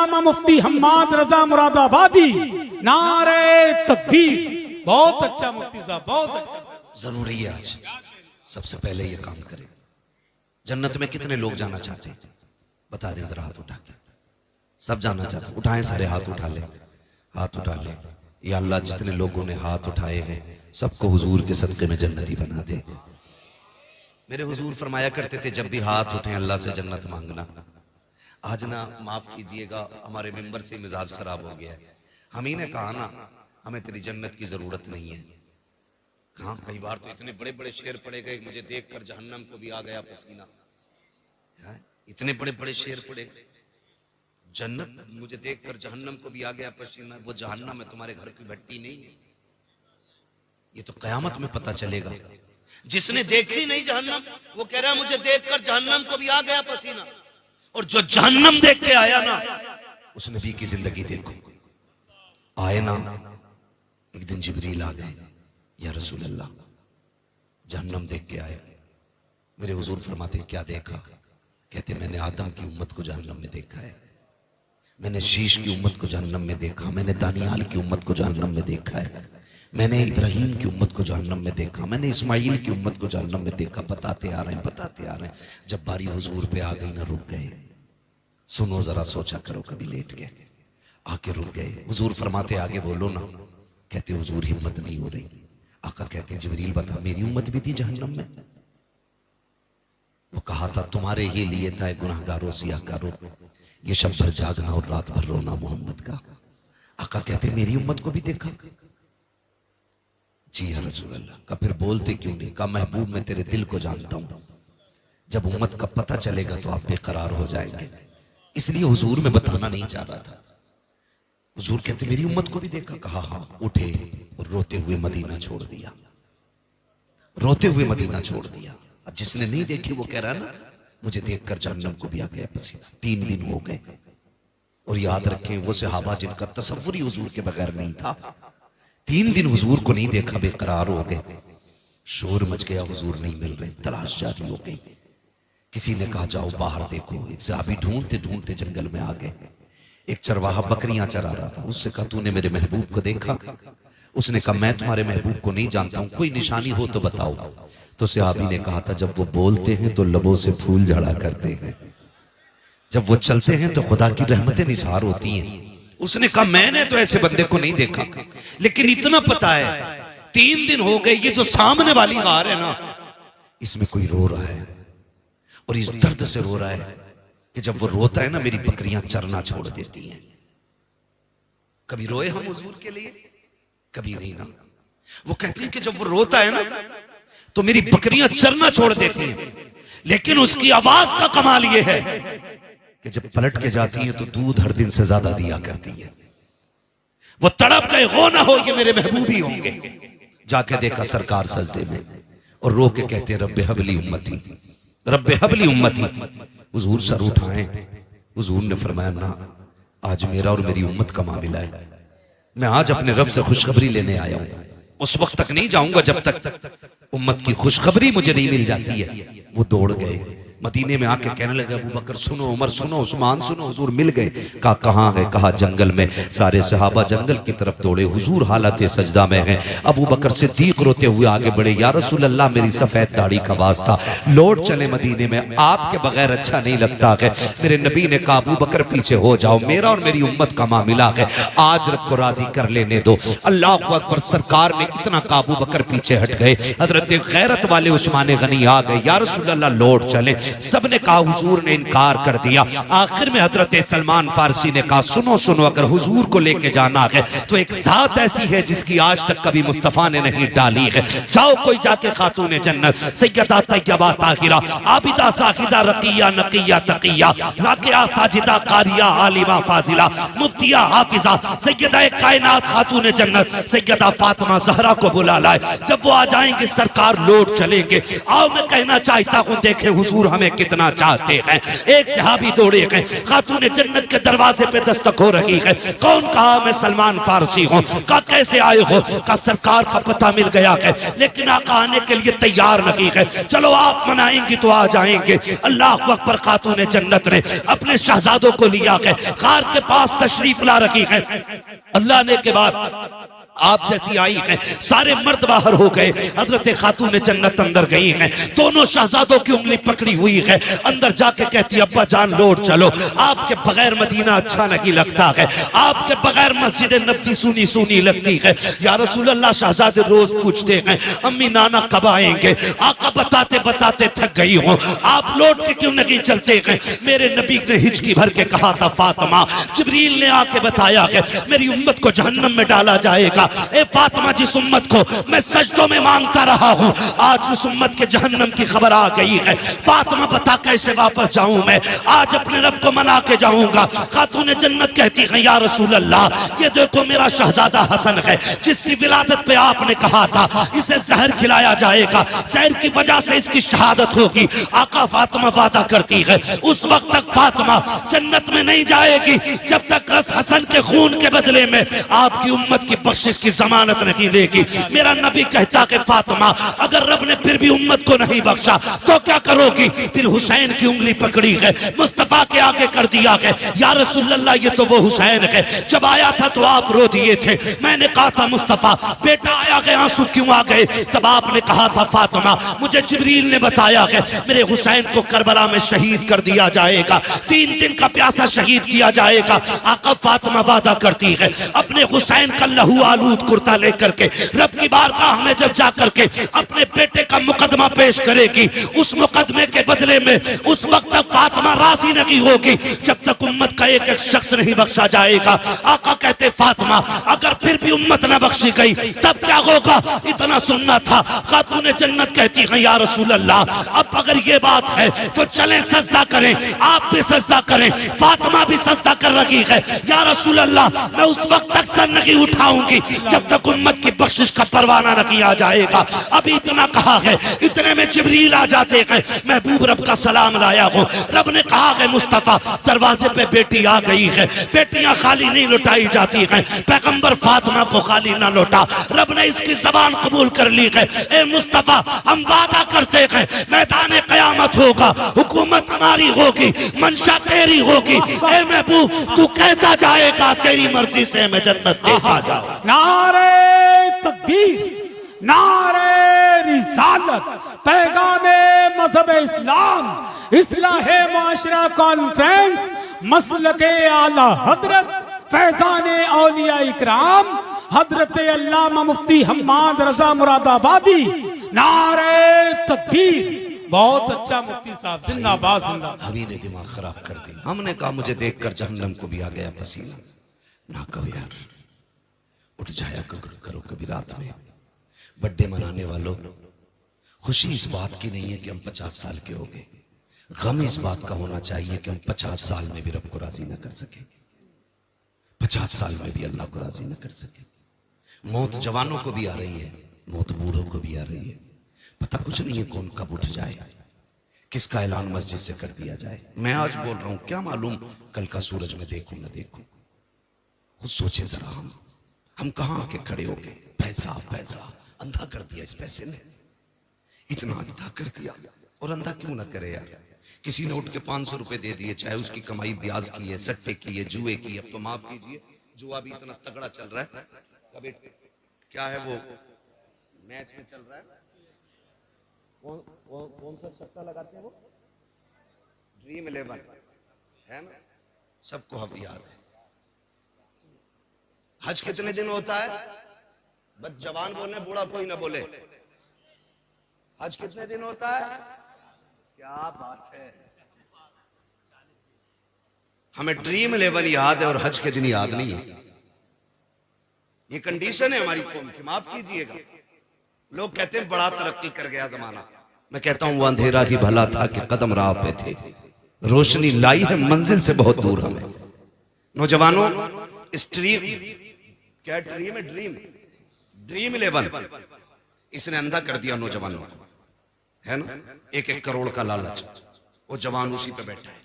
अल्लामा मुफ्ती हम्माद रजा मुरादाबादी, नारे तकबीर। बहुत अच्छा मुफ्ती साहब, बहुत अच्छा। जरूरी है आज सबसे पहले ये काम करें। जन्नत में कितने लोग जाना चाहते हैं बता दें जरा, हाथ उठा के। सब जाना चाहते, उठाएं सारे हाथ, उठा ले, हाथ उठा ले। या अल्लाह जितने लोगों ने हाथ उठाए हैं सबको हुजूर के सदके में जन्नती बना दे। मेरे हुजूर फरमाया करते थे जब भी हाथ उठे अल्लाह से जन्नत मांगना। आज ना माफ कीजिएगा हमारे मेंबर से मिजाज खराब हो गया है। हम ही ने कहा ना हमें तेरी जन्नत की जरूरत नहीं है। कहा कई बार तो इतने बड़े बड़े शेर पड़े गए, मुझे देखकर जहन्नम को भी आ गया पसीना। इतने बड़े बड़े शेर पड़े, जन्नत मुझे देखकर जहन्नम को भी आ गया पसीना। वो जहन्नम में तुम्हारे घर की भट्टी नहीं है, ये तो कयामत में पता चलेगा। जिसने देखी नहीं जहन्नम वो कह रहा है मुझे देखकर जहन्नम को भी आ गया पसीना, और जो जहन्नम देख के आया ना उस नबी की जिंदगी देखो। आए ना एक दिन जिब्रील आ गए, या रसूल अल्लाह जहन्नम देख के आए। मेरे हुजूर फरमाते क्या देखा? कहते मैंने आदम की उम्मत को जहन्नम में देखा है, मैंने शीश की उम्मत को जहन्नम में देखा, मैंने दानियाल की उम्मत को जहन्नम में देखा है, मैंने इब्राहिम की उम्मत को जहन्नम में देखा, मैंने इस्माइल की उम्मत को जहन्नम में देखा। बताते आ रहे हैं, बताते आ रहे हैं। जब बारी हुजूर पे आ गई ना रुक गए। सुनो जरा, सोचा करो कभी लेट के, आके रुक गए। हुजूर फरमाते आगे बोलो ना। कहते हुजूर हिम्मत नहीं हो रही। आका कहते हैं जिब्रील बता मेरी उम्मत भी थी जहन्नम में। वो कहा था तुम्हारे ही लिए था गुनाहगारों सियाहकारों, ये शब भर जागना और रात भर रोना मोहम्मद का। आका कहते मेरी उम्मत को भी देखा? जी या रसूल अल्लाह। का फिर बोलते क्यों नहीं? का महबूब मैं तेरे दिल को जानता हूं, जब उम्मत का पता चलेगा तो आप बेकरार हो जाएंगे, इसलिए हुजूर में बताना नहीं चाह रहा था। हुजूर कहते मेरी उम्मत को भी देखा? कहा हाँ। उठे और रोते हुए मदीना छोड़ दिया, रोते हुए मदीना छोड़ दिया। अब जिसने नहीं देखी वो कह रहा है ना मुझे देखकर जहन्नम को भी आ गया पसीना। 3 दिन हो गए। और याद रखें वो सहाबा जिनका तसव्वुर ही हुजूर के बगैर नहीं था, 3 दिन हुजूर को नहीं देखा, बेकरार हो गए। शोर मच गया, हुजूर नहीं मिल रहे, तलाश जारी हो गई। किसी ने कहा जाओ बाहर देखो। एक सहाबी ढूंढते ढूंढते जंगल में आ गए। एक चरवाहा बकरियां चरा रहा था, उससे कहा तूने मेरे महबूब को देखा? उसने कहा मैं तुम्हारे महबूब को नहीं जानता हूं, कोई निशानी हो तो बताओ। तो सहाबी ने कहा था जब वो बोलते हैं तो लबों से फूल झड़ा करते हैं, जब वो चलते हैं तो खुदा की रहमतें निसार होती हैं। उसने कहा मैंने तो ऐसे बंदे को नहीं देखा, लेकिन इतना पता है 3 दिन हो गए ये जो सामने वाली गार है ना इसमें कोई रो रहा है, और इस दर्द से रो रहा है कि जब वो रोता है ना मेरी बकरियां चरना छोड़ देती हैं। कभी रोए हम हुजूर के लिए? कभी नहीं ना। वो कहती है कि जब वो रोता है ना तो मेरी बकरियां चरना छोड़ देती हैं, लेकिन उसकी आवाज का कमाल ये है कि जब पलट के जाती है तो दूध हर दिन से ज्यादा दिया करती है। वो तड़प गए हो ना हो ये मेरे महबूब ही होंगे। जाके देखा सरकार सजदे में और रो के कहते हैं रब्बे हबली उम्मती, रब्बे हबली उम्मती। हुजूर सर उठाए। हुजूर ने फरमाया ना आज मेरा और मेरी उम्मत का मामला है, मैं आज अपने रब से खुशखबरी लेने आया हूं। उस वक्त तक नहीं जाऊंगा जब तक उम्मत की खुशखबरी मुझे नहीं मिल जाती है। वो दौड़ गए मदीने में आके कहने लगे अबू बकर सुनो, उमर सुनो, उस्मान सुनो। हुजूर मिल गए। कहा कहाँ है? कहा जंगल में। सारे सहाबा जंगल की तरफ दौड़े। हुजूर हालत सजदा में हैं। अबू बकर सिद्दीक रोते हुए आगे बढ़े, या रसूल अल्लाह मेरी सफेद दाढ़ी का वास्ता, लौट चले मदीने में, आपके बगैर अच्छा नहीं लगता है। मेरे नबी ने कहा अबू बकर पीछे हो जाओ, मेरा और मेरी उम्मत का मामला है, आज रब को राजी कर लेने दो। अल्लाह अकबर। सरकार ने इतना कहा अबू बकर पीछे हट गए। हजरत गैरत वाले उस्मान गनी आ गए, या रसूल अल्लाह लौट चले। सबने कहा हुजूर ने इनकार कर दिया। आखिर में हजरत सलमान फारसी ने कहा सुनो सुनो, अगर हुजूर को लेके जाना है तो एक जात ऐसी है जिसकी आज तक कभी मुस्तफा ने नहीं डाली है। जाओ कोई जाके खातून जन्नत सैयदा तैयबा ताहिरा आबिदा साहिदा रकिया नकिया तकिया राकिया साजिदा कारिया आलिमा फाजिला मुफ्तिया हाफिजा सैयदा कायनात खातून जन्नत सैयदा फातिमा ज़हरा को बुला लाए। जब वो आ जाएंगे सरकार लौट चलेंगे। आओ मैं कहना चाहता हूं देखे हुजूर हमें कितना चाहते हैं। एक सहाबी दौड़े हैं, खातून जन्नत के दरवाजे पे दस्तक हो रही है। कौन? कहा मैं सलमान फारसी हूँ। कहा कैसे आए हो? कहा सरकार का पता मिल गया है, लेकिन आका आने के लिए तैयार नहीं है। चलो आप मनाएंगी तो आ जाएंगे। अल्लाह अकबर। खातून जन्नत ने अपने शहजादों को लिया है, कार के पास तशरीफ ला रखी है। अल्लाह ने के बाद आप जैसी आई है, सारे मर्द बाहर हो गए। हजरत खातून जन्नत अंदर गई हैं, दोनों शहजादों की उंगली पकड़ी हुई है। अंदर जाके कहती अब्बा जान लौट चलो, आपके बगैर मदीना अच्छा नहीं लगता है, आपके बगैर मस्जिद नबी सुनी सुनी लगती है। या रसूल अल्लाह, शहजादे रोज पूछते हैं अम्मी नाना कब आएंगे। आका बताते बताते थक गई हूँ, आप लौट के क्यों नहीं चलते हैं? मेरे नबी ने हिचकी भर के कहा था फातिमा, जिब्रील ने आके बताया है मेरी उम्मत को जहन्नम में डाला जाएगा। ए फातिमा, जिस उम्मत को मैं सजदों में मांगता रहा हूं, आज उस उम्मत के जहन्नम की खबर आ गई है। फातिमा बता कैसे वापस जाऊं मैं? आज अपने रब को मना के जाऊंगा। खातून जन्नत कहती है या रसूल अल्लाह, ये देखो मेरा शहजादा हसन है, जिसकी विलादत पे आपने कहा था इसे जहर खिलाया जाएगा, जहर की वजह से इसकी शहादत होगी। आका फातिमा वादा करती है उस वक्त तक फातिमा जन्नत में नहीं जाएगी जब तक हसन के खून के बदले में आपकी उम्मत की बख्शिश की जमानत नहीं देगी। मेरा नबी कहता कि फातिमा, अगर रब ने फिर भी उम्मत को नहीं बख्शा तो क्या करोगी? फिर हुसैन की उंगली पकड़ी है, मुस्तफा के आगे कर दिया है। या रसूल अल्लाह, ये तो वो हुसैन है, जब आया था तो आप रो दिए थे। मैंने कहा था मुस्तफा बेटा आया गया, आंसू क्यों आ गए? तब आपने कहा था फातिमा, मुझे जिब्रील ने बताया है मेरे हुसैन को करबला में शहीद कर दिया जाएगा, 3 दिन का प्यासा शहीद किया जाएगा। आका फातिमा वादा करती है अपने हुसैन का लहू आलूद कुर्ता लेकर के रब की बारगाह में जब जाकर के अपने बेटे का मुकदमा पेश करेगी, उस मुकदमे के बदले में उस वक्त तक फातिमा राजी नहीं होगी जब तक उम्मत का एक एक शख्स नहीं बख्शा जाएगा। आका कहते फातिमा, अगर फिर भी उम्मत न बख्शी गई तब क्या होगा? इतना सुनना था। खातून जन्नत कहती है या रसूल अल्लाह, अब अगर ये बात है तो चलें सजदा करें, आप भी सजदा करें। फातिमा भी सजदा कर रही है। या रसूल अल्लाह, मैं उस वक्त तक सर नहीं उठाऊंगी जब तक उम्मत की बख्शिश का परवाना न किया जाएगा। अभी इतना कहा है, इतने में जिब्रील आ जाते हैं, महबूब रब का सलाम लाया हूं। रब ने कहा है मुस्तफा दरवाजे पे बेटी आ गई है, बेटियां खाली नहीं लौटाई जाती हैं, पैगंबर फातिमा को खाली ना लौटा। रब ने इसकी जबान कबूल कर ली है। ए मुस्तफा, हम वादा करते हैं मैदान कयामत होगा, हुकूमत हमारी होगी, मंशा तेरी होगी। ए महबूब, तू कहता जाएगा तेरी मर्जी से मैं जन्नत देखा जाऊं। नारे तकबीर, नारे रिसालत, पैगामे मजहब इस्लाम, इस्लाहे मुआशरा कॉन्फ्रेंस, मसलके आला हजरत फैजाने औलिया इकराम हजरत अल्लामा मुफ्ती हम्माद रजा मुरादाबादी। नारे तकबीर। बहुत अच्छा मुफ्ती साहब, जिंदाबाद जिंदाबाद। हमी ने दिमाग खराब कर दिया। हमने कहा मुझे देखकर जहन्नम को भी आ गया पसीना। ना कहो यार, उठ जाया करो कभी रात में। बर्थडे मनाने वालों, खुशी इस बात की नहीं है कि हम 50 साल के हो गए, गम इस बात का होना चाहिए कि हम 50 साल में भी रब को राजी न कर सके, 50 साल में भी अल्लाह को राजी न कर सके। मौत जवानों को भी आ रही है, मौत बूढ़ों को भी आ रही है। पता कुछ नहीं है कौन कब उठ जाए, किसका ऐलान मस्जिद से कर दिया जाए। मैं आज बोल रहा हूं, क्या मालूम कल का सूरज में देखूं न देखूं। खुद सोचे जरा, हम कहां आके खड़े हो गए। पैसा पैसा अंधा कर दिया, इस पैसे ने इतना अंधा कर दिया। और अंधा क्यों ना करे यार। किसी ने उठ के 500 रुपए दे दिए, चाहे उसकी कमाई ब्याज की है, सट्टे की है, जुए की है। अब तो माफ कीजिए, जुआ भी इतना तगड़ा चल रहा है। कभी क्या है वो मैच में चल रहा है, कौन सा सट्टा लगाते हैं वो, ड्रीम 11 है ना, सबको अब याद है। हज कितने दिन होता है? बस जवान बोले, बूढ़ा कोई ना बोले। हज कितने दिन होता है? क्या बात है। हमें ड्रीम 11 याद है और हज के दिन याद नहीं है। ये कंडीशन है हमारी कौम की, माफ कीजिएगा। लोग कहते हैं बड़ा तरक्की कर गया जमाना। मैं कहता हूं वो अंधेरा ही भला था कि कदम राह पे थे, रोशनी लाई है मंजिल से बहुत दूर हमें। नौजवानों, इस ड्रीम, क्या ड्रीम है, ड्रीम 11 इसने अंधा कर दिया नौजवानों को, है ना। 1-1 करोड़ का लालच, वो जवान उसी पे बैठा है,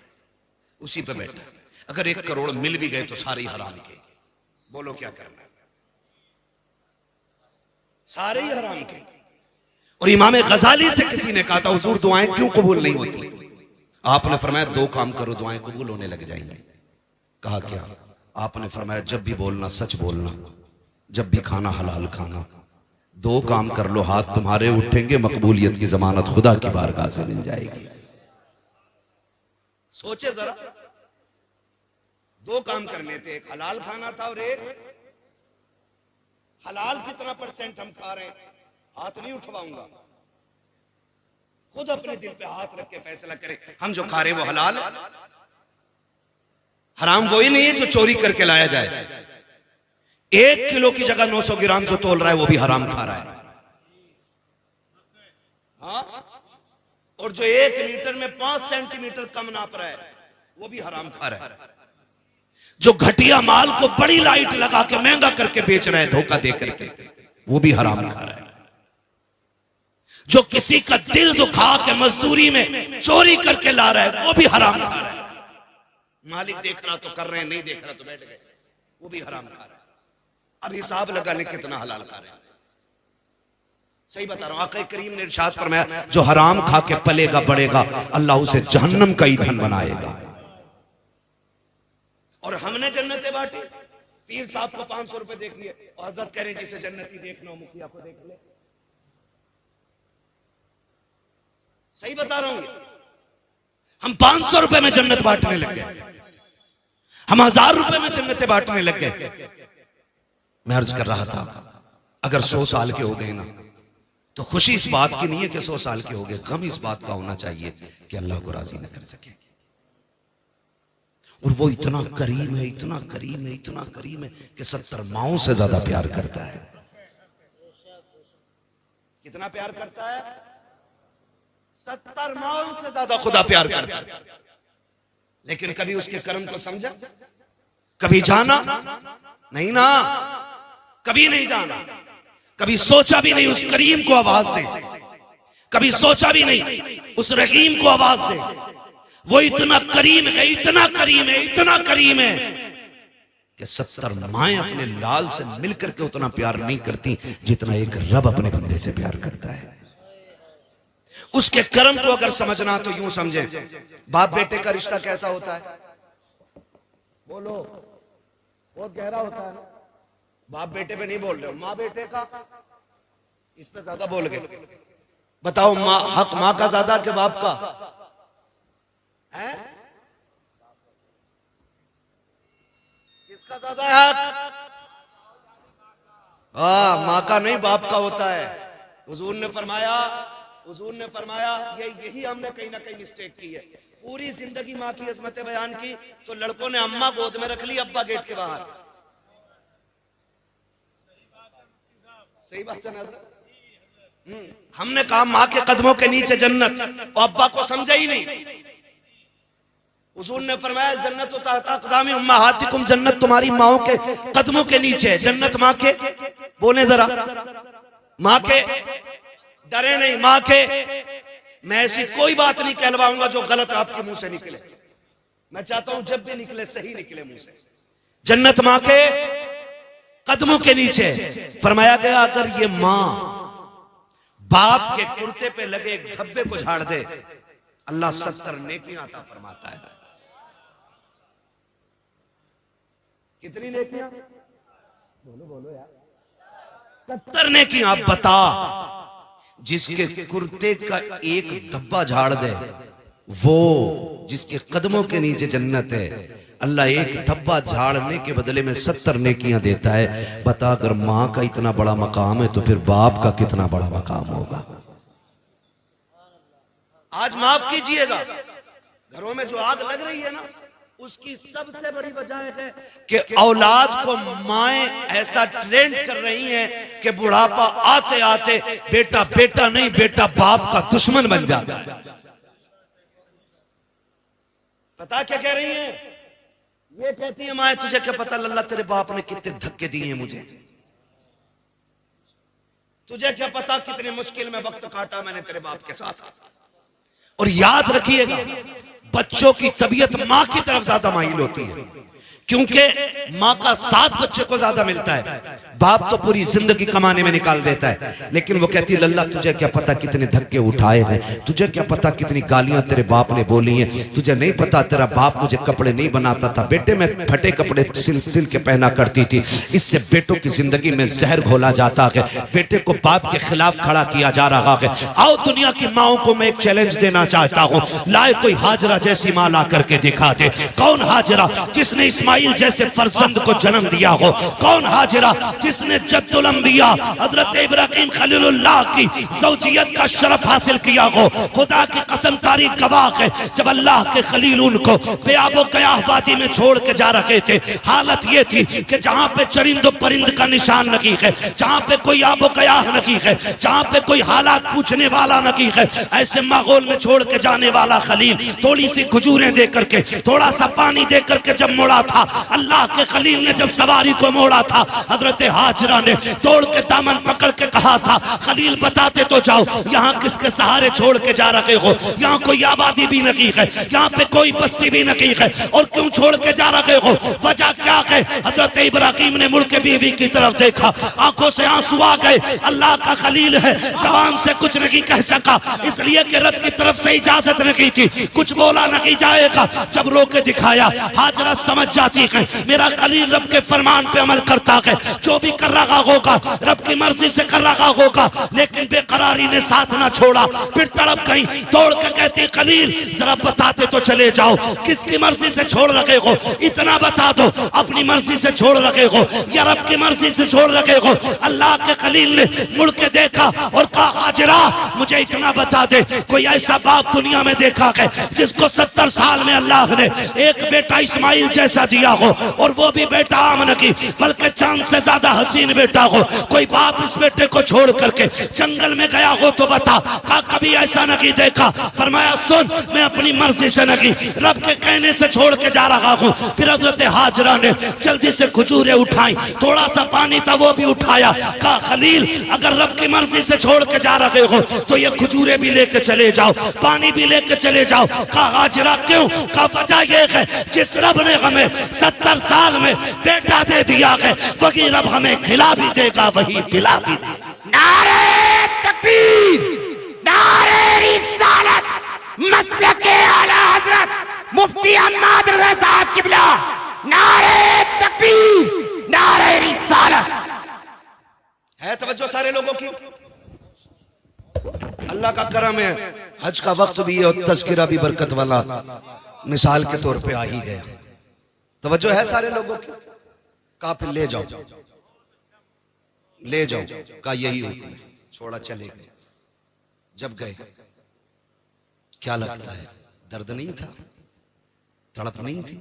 उसी पे बैठा है। अगर 1 करोड़ मिल भी गए तो सारे ही हराम के। बोलो क्या करना है? सारे ही हराम के। और इमाम गजाली से किसी ने कहा था, हुजूर दुआएं क्यों कबूल नहीं होती? आपने फरमाया 2 काम करो, दुआएं कबूल होने लग जाएंगी। कहा क्या? आपने फरमाया जब भी बोलना सच बोलना, जब भी खाना हलाल खाना। 2 काम कर लो, हाथ तुम्हारे उठेंगे, मकबूलियत की जमानत खुदा की बारगाह से मिल जाएगी। सोचे जरा, 2 काम करने थे, एक हलाल खाना था और एक हलाल कितना % हम खा रहे हैं? हाथ नहीं उठवाऊंगा, खुद अपने दिल पे हाथ रख के फैसला करें, हम जो खा रहे वो हलाल है? हराम वही नहीं है जो चोरी करके लाया जाए। 1 किलो की जगह 900 ग्राम जो तोल रहा है वो भी हराम खा रहा है। हाँ? और जो 1 लीटर में 5 सेंटीमीटर कम नाप रहा है वो भी हराम खा रहा है। जो घटिया माल को बड़ी लाइट लगा के महंगा करके बेच रहा है धोखा दे करके, वो भी हराम खा रहा है। जो किसी का दिल दुखा के मजदूरी में चोरी करके ला रहा है वो भी हराम खा रहा है। मालिक देख रहा तो कर रहे हैं, नहीं देख रहा तो बैठ गए, वो भी हराम खा रहा है। अब हिसाब लगाने कितना हलाल खा रहे हैं। सही बता रहा हूं, आका करीम ने इरशाद फरमाया जो हराम खा के पलेगा बढ़ेगा अल्लाह उसे जहन्नम का ईंधन बनाएगा। और हमने जन्नतें बांटी। पीर साहब को 500 रुपए देखिए और हजरत कह रहे जिसे जन्नती देखना हो मुखिया को देख ले। सही बता रहा हूं, हम 500 रुपए में जन्नत बांटने लग गए, हम 1000 रुपए में जन्नतें बांटने लग गए। मैं अर्ज कर रहा था अगर 100 साल के हो गए ना तो खुशी इस बात की नहीं है कि 100 साल के हो गए, गम इस बात का होना चाहिए कि अल्लाह को राजी न कर सके। और वो इतना करीम है, इतना करीम है, इतना करीम है कि 70 माओं से ज्यादा प्यार करता है। कितना प्यार करता है? 70 माओं से ज्यादा खुदा प्यार करता है। लेकिन कभी उसके कर्म को समझा? कभी जाना? नहीं ना, कभी नहीं जाना। कभी सोचा भी नहीं उस करीम को आवाज दे, कभी सोचा भी नहीं उस रहीम को आवाज दे। वो इतना करीम है, इतना करीम है, इतना करीम है कि 70 माएं अपने लाल से मिलकर के उतना प्यार नहीं करती जितना एक रब अपने बंदे से प्यार करता है। उसके कर्म को अगर समझना तो यूं समझे, बाप बेटे का रिश्ता कैसा होता है? बोलो, बहुत गहरा होता है ना। बाप बेटे पे नहीं बोल रहे हो, माँ बेटे का, इस पे ज्यादा बोल गए। बताओ माँ, हक माँ का ज्यादा कि बाप का है? किसका ज्यादा है हक? माँ का नहीं, बाप का होता है। हुजूर ने फरमाया यही हमने कहीं ना कहीं मिस्टेक की है। पूरी जिंदगी माँ की अजमतें बयान की तो लड़कों ने अम्मा गोद में रख ली, अब्बा गेट के बाहर। सही बात है ना? हमने कहा माँ के कदमों के नीचे जन्नत, और अब्बा को समझा ही नहीं। हुजूर ने फरमाया जन्नत तहता क़दामी उम्महातिकुम, जन्नत तुम्हारी माओं के कदमों के नीचे है। जन्नत माँ के, बोले जरा, माँ के, डरे नहीं, माँ के। मैं ऐसी कोई बात नहीं कहलवाऊंगा जो गलत आपके मुंह से निकले। मैं चाहता हूं जब भी निकले सही निकले मुंह से। जन्नत माँ के कदमों के नीचे। फरमाया गया अगर ये माँ बाप के कुर्ते पे लगे एक धब्बे को झाड़ दे अल्लाह 70 नेकियां अता फरमाता है। कितनी नेकियां? बोलो यार। 70 नेकियां। आप बता, जिसके कुर्ते का एक धब्बा झाड़ दे वो जिसके कदमों के नीचे जन्नत है, अल्लाह एक धब्बा झाड़ने के बदले में 70 नेकियां देता है। बता अगर माँ का इतना बड़ा मकाम है तो फिर बाप का कितना बड़ा मकाम होगा। आज माफ कीजिएगा, घरों में जो आग लग रही है ना, उसकी सबसे बड़ी वजह है कि औलाद को माएं ऐसा ट्रेंड कर रही हैं कि बुढ़ापा आते आते बेटा बेटा नहीं, बेटा बाप का दुश्मन बन जाता है। पता क्या कह रही हैं? ये कहती है माएं तुझे क्या पता लल्ला तेरे बाप ने कितने धक्के दिए हैं मुझे, तुझे क्या पता कितने मुश्किल में वक्त काटा मैंने तेरे बाप के साथ। और याद रखिएगा, बच्चों की तबीयत मां की तरफ ज्यादा माइल होती है, क्योंकि मां का साथ बच्चे को ज्यादा मिलता है। बाप तो पूरी जिंदगी कमाने में निकाल देता है, लेकिन वो कहती है लल्ला तुझे क्या पता कितने धक्के उठाए हैं, तुझे क्या पता कितनी गालियां तेरे बाप ने बोली हैं, तुझे नहीं पता तेरा बाप मुझे कपड़े नहीं बनाता था बेटे, मैं फटे कपड़े सिल के पहना करती थी। इससे बेटों की जिंदगी में जहर घोला जाता है, बेटे को बाप के खिलाफ खड़ा किया जा रहा है। आओ दुनिया की माओ को मैं एक चैलेंज देना चाहता हूँ, लाए कोई हाजरा जैसी मां ला करके दिखा दे। कौन हाजरा जिसने इस्माइल जैसे फर्जंद को जन्म दिया हो? कौन हाजरा जिसने जद्दुल अंबिया हजरत इब्राहिम खलीलुल्लाह की ज़ौजियत का शरफ हासिल किया हो? खुदा की कसम तारीख गवाह है, जब अल्लाह के खलील उनको बेआबो कयाह वादी में छोड़ के जा रहे थे, हालत ये थी कि जहां पे चरिंद परिंद का निशान नहीं है, जहां पे कोई आबो कयाह नहीं है, जहां पे कोई हालात पूछने वाला नहीं है, ऐसे माहौल में छोड़ के जाने वाला खलील थोड़ी सी खजूरें दे करके, थोड़ा सा पानी दे करके जब मोड़ा था, अल्लाह के खलील ने जब सवारी को मोड़ा था, हजरत हाजरा ने तोड़ के दामन पकड़ के कहा था खलील बताते तो जाओ, यहाँ किसके सहारे छोड़ के जा रहे हो? यहाँ कोई आबादी भी नहीं है, यहाँ पे कोई बस्ती भी नहीं है, और क्यों छोड़ के जा रहे हो? वजह क्या है? हजरत इब्राहिम ने मुड़ के बीवी की तरफ देखा, आंखों से आंसू आ गए। अल्लाह का खलील है, जबान से कुछ नहीं कह सका, इसलिए कि रब की तरफ से इजाजत नहीं थी, कुछ बोला नहीं जाएगा। जब रोके दिखाया, हाजरा समझ जाती है मेरा खलील रब के फरमान पे अमल करता है, जो भी कर रहा होगा रब की मर्जी से कर रहा होगा। लेकिन बेकरारी ने साथ ना छोड़ा, फिर तड़प गई, तोड़ के कहती खलील जरा बताते तो चले जाओ, किसकी मर्जी से छोड़ रखे हो? इतना बता दो, अपनी मर्जी से छोड़ रखे हो या रब की मर्जी से छोड़ रखे हो? अल्लाह के खलील ने मुड़ के देखा और कहा हाजरा मुझे इतना बता दे, कोई ऐसा बाप दुनिया में देखा है जिसको 70 साल में अल्लाह ने एक बेटा इस्माइल जैसा दिया हो, और वो भी बेटा आम नहीं बल्कि चांद से ज्यादा हसीन बेटा हो? कोई बाप इस बेटे को छोड़ करके जंगल में गया हो तो बता। कहा कभी ऐसा नहीं देखा। फरमाया सुन, मैं अपनी मर्जी से नहीं रब के कहने से छोड़ के जा रहा हूँ। फिर हजरत हाजरा ने जल्दी से खजूरें उठाई, थोड़ा सा पानी था वो भी उठाया। कहा खलील अगर रब की मर्जी से छोड़ के जा रहे हो तो ये खजूरें भी लेके चले जाओ, पानी भी लेके चले जाओ। कहा हाजरा क्यों? कहा वजह ये है जिस रब ने हमें 70 साल में बेटा दे दिया है वही रब हमें खिला भी देगा, वही पिला भी देगा। नारे तकबीर, नारे रिसालत, मसलके आला हजरत मुफ्ती अहमद रजा साहब किबला, नारे तकबीर, नारे रिसालत। है तवज्जो सारे लोगों की? अल्लाह का करम है, हज का वक्त भी है और तज़किरा भी बरकत वाला मिसाल के तौर पे आ ही गया। तवज्जो है सारे लोगों की? कहा फिर ले जाओ, ले जाओ। कहा यही हुक्म है, छोड़ा चले गए। जब गए क्या लगता है, दर्द नहीं था, तड़प नहीं थी,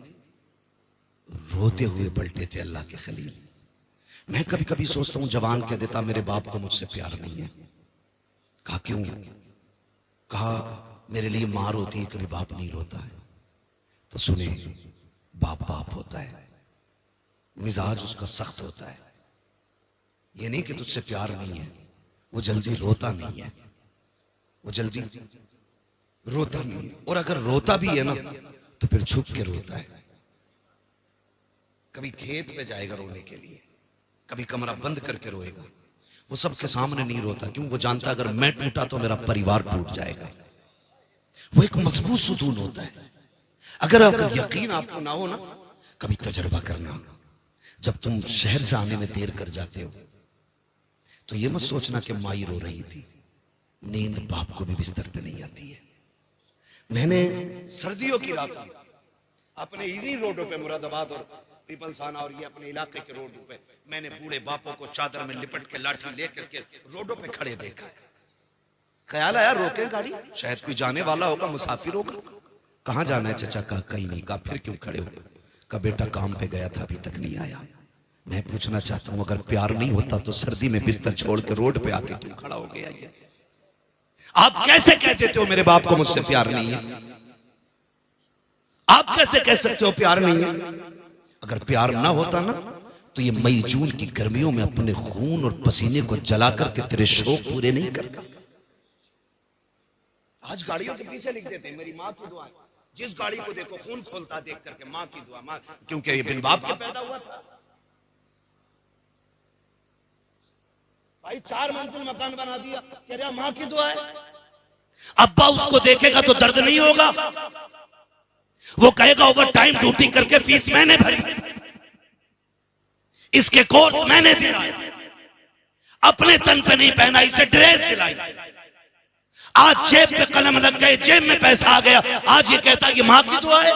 रोते हुए पलटे थे अल्लाह के खलील। मैं कभी कभी सोचता हूं जवान कह देता मेरे बाप को मुझसे प्यार नहीं है। कहा क्यों? कहा मेरे लिए मां रोती है, कभी बाप नहीं रोता है। तो सुने, बाप बाप होता है, मिजाज उसका सख्त होता है। ये नहीं कि तुझसे प्यार नहीं है, वो जल्दी रोता नहीं है, वो जल्दी रोता नहीं है। और अगर रोता भी है ना तो फिर छुप के रोता है। कभी खेत पे जाएगा रोने के लिए, कभी कमरा बंद करके रोएगा। वो सबके सामने नहीं रोता, क्यों? वो जानता अगर मैं टूटा तो मेरा परिवार टूट जाएगा। वो एक मजबूत सुतून होता है। अगर यकीन आपको ना हो ना, कभी तजर्बा करना, जब तुम शहर से आने में देर कर जाते हो तो ये मत सोचना कि माई रो रही थी, नींद बाप को भी बिस्तर पे नहीं आती है। मैंने सर्दियों की रात अपने इन्हीं रोडों पे, मुरादाबाद और पीपलसाना और ये अपने इलाके के रोडों पे, मैंने बूढ़े बापों को चादर में लिपट के लाठी लेकर के रोडों पे खड़े देखा। ख्याल आया रोके गाड़ी, शायद कोई जाने वाला होगा, मुसाफिर होगा। कहाँ जाना है चचा? कहा कहीं नहीं। कहा फिर क्यों खड़े हो? कहा बेटा काम पे गया था, अभी तक नहीं आया। मैं पूछना चाहता हूं अगर प्यार नहीं होता तो सर्दी में बिस्तर छोड़ के रोड पे आके क्यों खड़ा हो गया? ये आप कैसे कह देते हो मेरे बाप को मुझसे प्यार नहीं है? आप कैसे कह सकते हो प्यार नहीं है? अगर प्यार ना होता ना तो ये मई जून की गर्मियों में अपने खून और पसीने को जला करके तेरे शौक पूरे नहीं करता। आज गाड़ियों के पीछे लिख देते हैं मेरी माँ की दुआ। जिस गाड़ी को देखो खून खोलता देख करके माँ की दुआ, माँ, क्योंकि ये बिन बाप के पैदा हुआ था। भाई 4 मंजिल मकान बना दिया, कह रहा माँ की दुआ है। अब्बा उसको देखेगा तो दर्द नहीं होगा, वो कहेगा ओवर टाइम ड्यूटी करके फीस मैंने भरी, इसके कोर्स मैंने दिया, अपने तन पे नहीं पहना, इसे ड्रेस दिलाई। आज जेब पे कलम लग गए, जेब में पैसा आ गया, आज ये कहता है ये मां की दुआ है।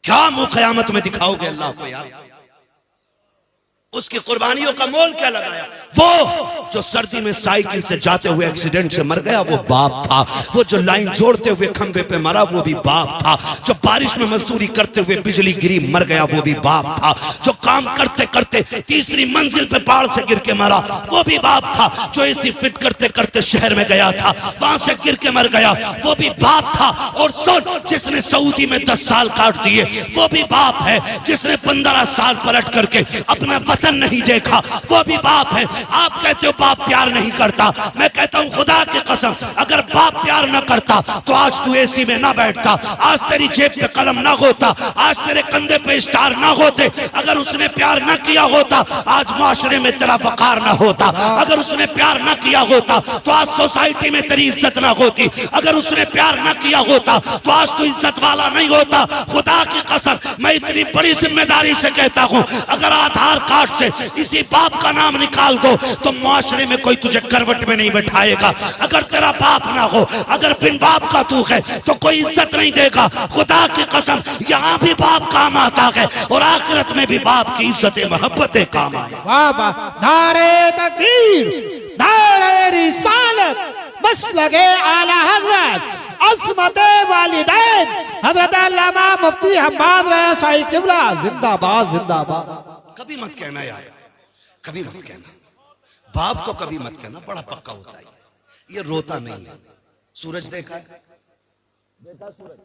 क्या मुंह कयामत में दिखाओगे अल्लाह को यार? उसकी कुर्बानियों का मोल क्या लगाया? वो जो सर्दी में साइकिल से जाते हुए एक्सीडेंट से मर गया वो बाप था। वो जो लाइन जोड़ते हुए खंबे पे मरा वो भी बाप था। जो बारिश में मजदूरी करते हुए बिजली गिरी मर गया वो भी बाप था। जो काम करते करते 3री मंजिल पे पहाड़ से गिर के मरा वो भी बाप था। जो एसी फिट करते करते शहर में गया था वहां से गिर के मर गया वो भी बाप था। और सुन, जिसने सऊदी में 10 साल काट दिए वो भी बाप है। जिसने 15 साल पलट करके अपना वतन नहीं देखा वो भी बाप है। आप कहते हो बाप प्यार नहीं करता, मैं कहता हूं खुदा की कसम अगर बाप प्यार न करता तो आज तू एसी में ना बैठता, आज तेरी जेब पे कलम ना होता, आज तेरे कंधे पे स्टार ना होते। अगर उसने प्यार न किया होता आज माशरे में तेरा वकार ना होता। अगर उसने प्यार न किया होता तो आज सोसाइटी में तेरी इज्जत ना होती। अगर उसने प्यार न किया होता तो आज तू इज्जत वाला नहीं होता। खुदा की कसम मैं इतनी बड़ी जिम्मेदारी से कहता हूं अगर आधार कार्ड से इसी बाप का नाम निकाल दो तो मुआशरे में कोई तुझे करवट में नहीं बैठाएगा। अगर तेरा बाप ना हो, अगर बिन बाप का तू है तो कोई इज्जत नहीं देगा। खुदा की कसम यहाँ भी बाप काम आता है और आखिरत में भी बाप की इज्जत मोहब्बतें काम आए। वाह वाह, नारे तकबीर, नारे रिसालत, बस लगे आला हजरत अस्मते वालिदैन हजरत अल्लामा मुफ्ती हम्माद रज़ा शाही किबला जिंदाबाद जिंदाबाद। कभी मत कहना यार, कभी मत कहना, बाप को कभी मत कहना, बड़ा पक्का होता है ये रोता नहीं है। सूरज देखा है? देखा सूरज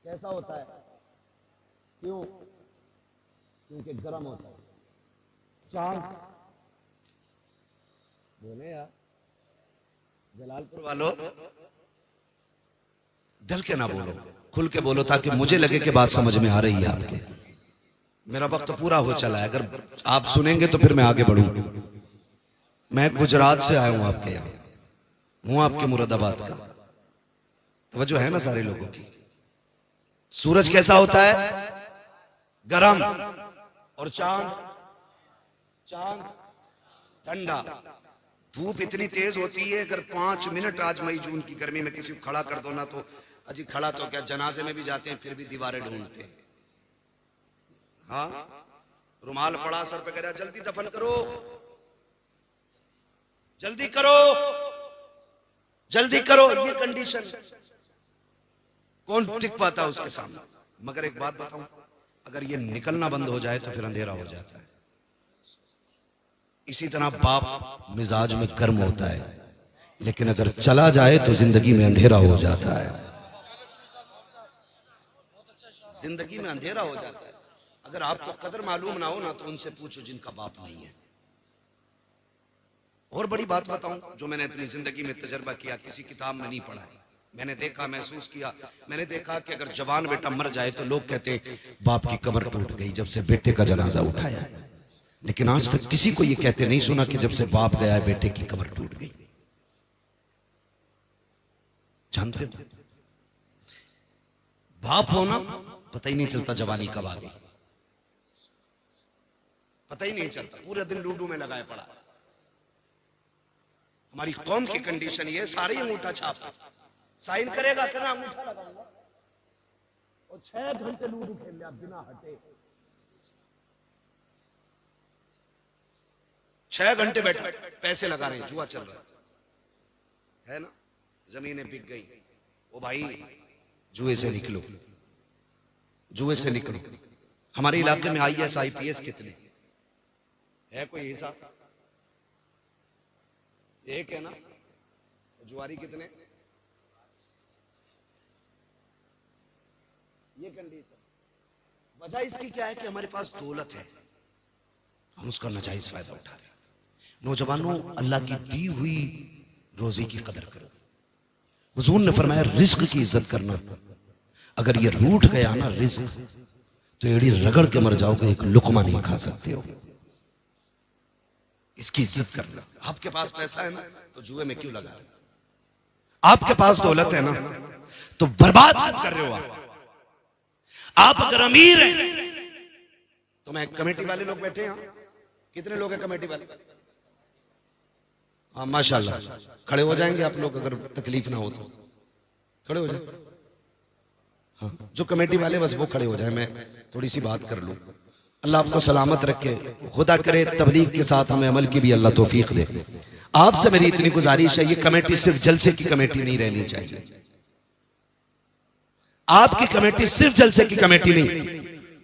कैसा होता है? क्यों? क्योंकि गर्म होता है। चांद बोले यार, जलालपुर वालों डर के ना बोलो, खुल के बोलो ताकि मुझे लगे कि बात समझ में आ रही है आपके। मेरा वक्त तो पूरा हो चला है, अगर आप सुनेंगे तो फिर मैं आगे बढ़ूंगा। मैं गुजरात से आया हूं आपके यहाँ, हूं आपके मुरादाबाद का। तवज्जो है ना सारे लोगों की? सूरज कैसा होता है? गरम। और चांद? चांद ठंडा। धूप इतनी तेज होती है अगर 5 मिनट आज मई जून की गर्मी में किसी को खड़ा कर दो ना तो अजी खड़ा तो क्या, जनाजे में भी जाते हैं फिर भी दीवारें ढूंढते हैं। हाँ, रुमाल पड़ा सर पे, कह रहा जल्दी दफन करो, जल्दी करो, जल्दी करो। ये कंडीशन कौन टिक पाता है उसके सामने? मगर एक बात बताऊं, अगर ये निकलना बंद हो जाए तो फिर अंधेरा हो जाता है। इसी तरह बाप मिजाज में गर्म होता है लेकिन अगर चला जाए तो जिंदगी में अंधेरा हो जाता है। जिंदगी में अंधेरा हो जाता है। अगर आपको कदर मालूम ना हो ना तो उनसे पूछो जिनका बाप नहीं है। और बड़ी बात बताऊं जो मैंने अपनी जिंदगी में तजर्बा किया, किसी किताब में नहीं पढ़ा है, मैंने देखा, महसूस किया। मैंने देखा कि अगर जवान बेटा मर जाए तो लोग कहते बाप की कमर टूट गई जब से बेटे का जनाजा उठाया, लेकिन आज तक किसी को यह कहते नहीं सुना कि जब से बाप गया बेटे की कमर टूट गई। जानते हो, बाप होना पता ही नहीं चलता जवानी कब आ गई, पता ही नहीं चलता। पूरे दिन लूडो में लगाए पड़ा। हमारी कौम की कंडीशन ये, सारे अंगूठा छाप साइन करेगा, कहना अंगूठा लगाऊंगा और 6 घंटे लूडो खेल लिया बिना हटे। 6 घंटे बैठे पैसे लगा रहे हैं, जुआ चल रहा है ना। जमीनें बिक गई। ओ भाई जुए से निकलो, जुए से निकलो। हमारे इलाके में IAS IPS कितने है? कोई हिसाब? एक है ना। जुआरी कितने? ये कंडीशन। वजह इसकी क्या है कि हमारे पास दौलत है, हम उसका नाजायज फायदा उठा रहे हैं। नौजवानों, अल्लाह की दी हुई रोजी की कदर करो। हुजूर ने फरमाया रिस्क की इज्जत करना, अगर ये रूठ गया ना रिस्क तो एड़ी रगड़ के मर जाओगे, एक लुकमा नहीं खा सकते हो। इसकी इज्जत करना। आपके पास पैसा है ना तो जुए में क्यों लगा रहे हो? आपके पास दौलत है ना तो बर्बाद क्यों कर रहे हो? आप अगर अमीर हैं तो मैं कमेटी वाले लोग बैठे हैं, कितने लोग हैं कमेटी वाले? हाँ माशाल्लाह, खड़े हो जाएंगे आप लोग अगर तकलीफ ना हो तो खड़े हो जाए। हाँ जो कमेटी वाले बस वो खड़े हो जाए, मैं थोड़ी सी बात कर लूं। अल्लाह आपको सलामत रखे, खुदा करे तबलीग के साथ हमें अमल की भी अल्लाह तौफीक दे। आपसे मेरी इतनी गुजारिश है, ये कमेटी सिर्फ जलसे की कमेटी नहीं रहनी चाहिए। आपकी कमेटी सिर्फ जलसे की कमेटी नहीं,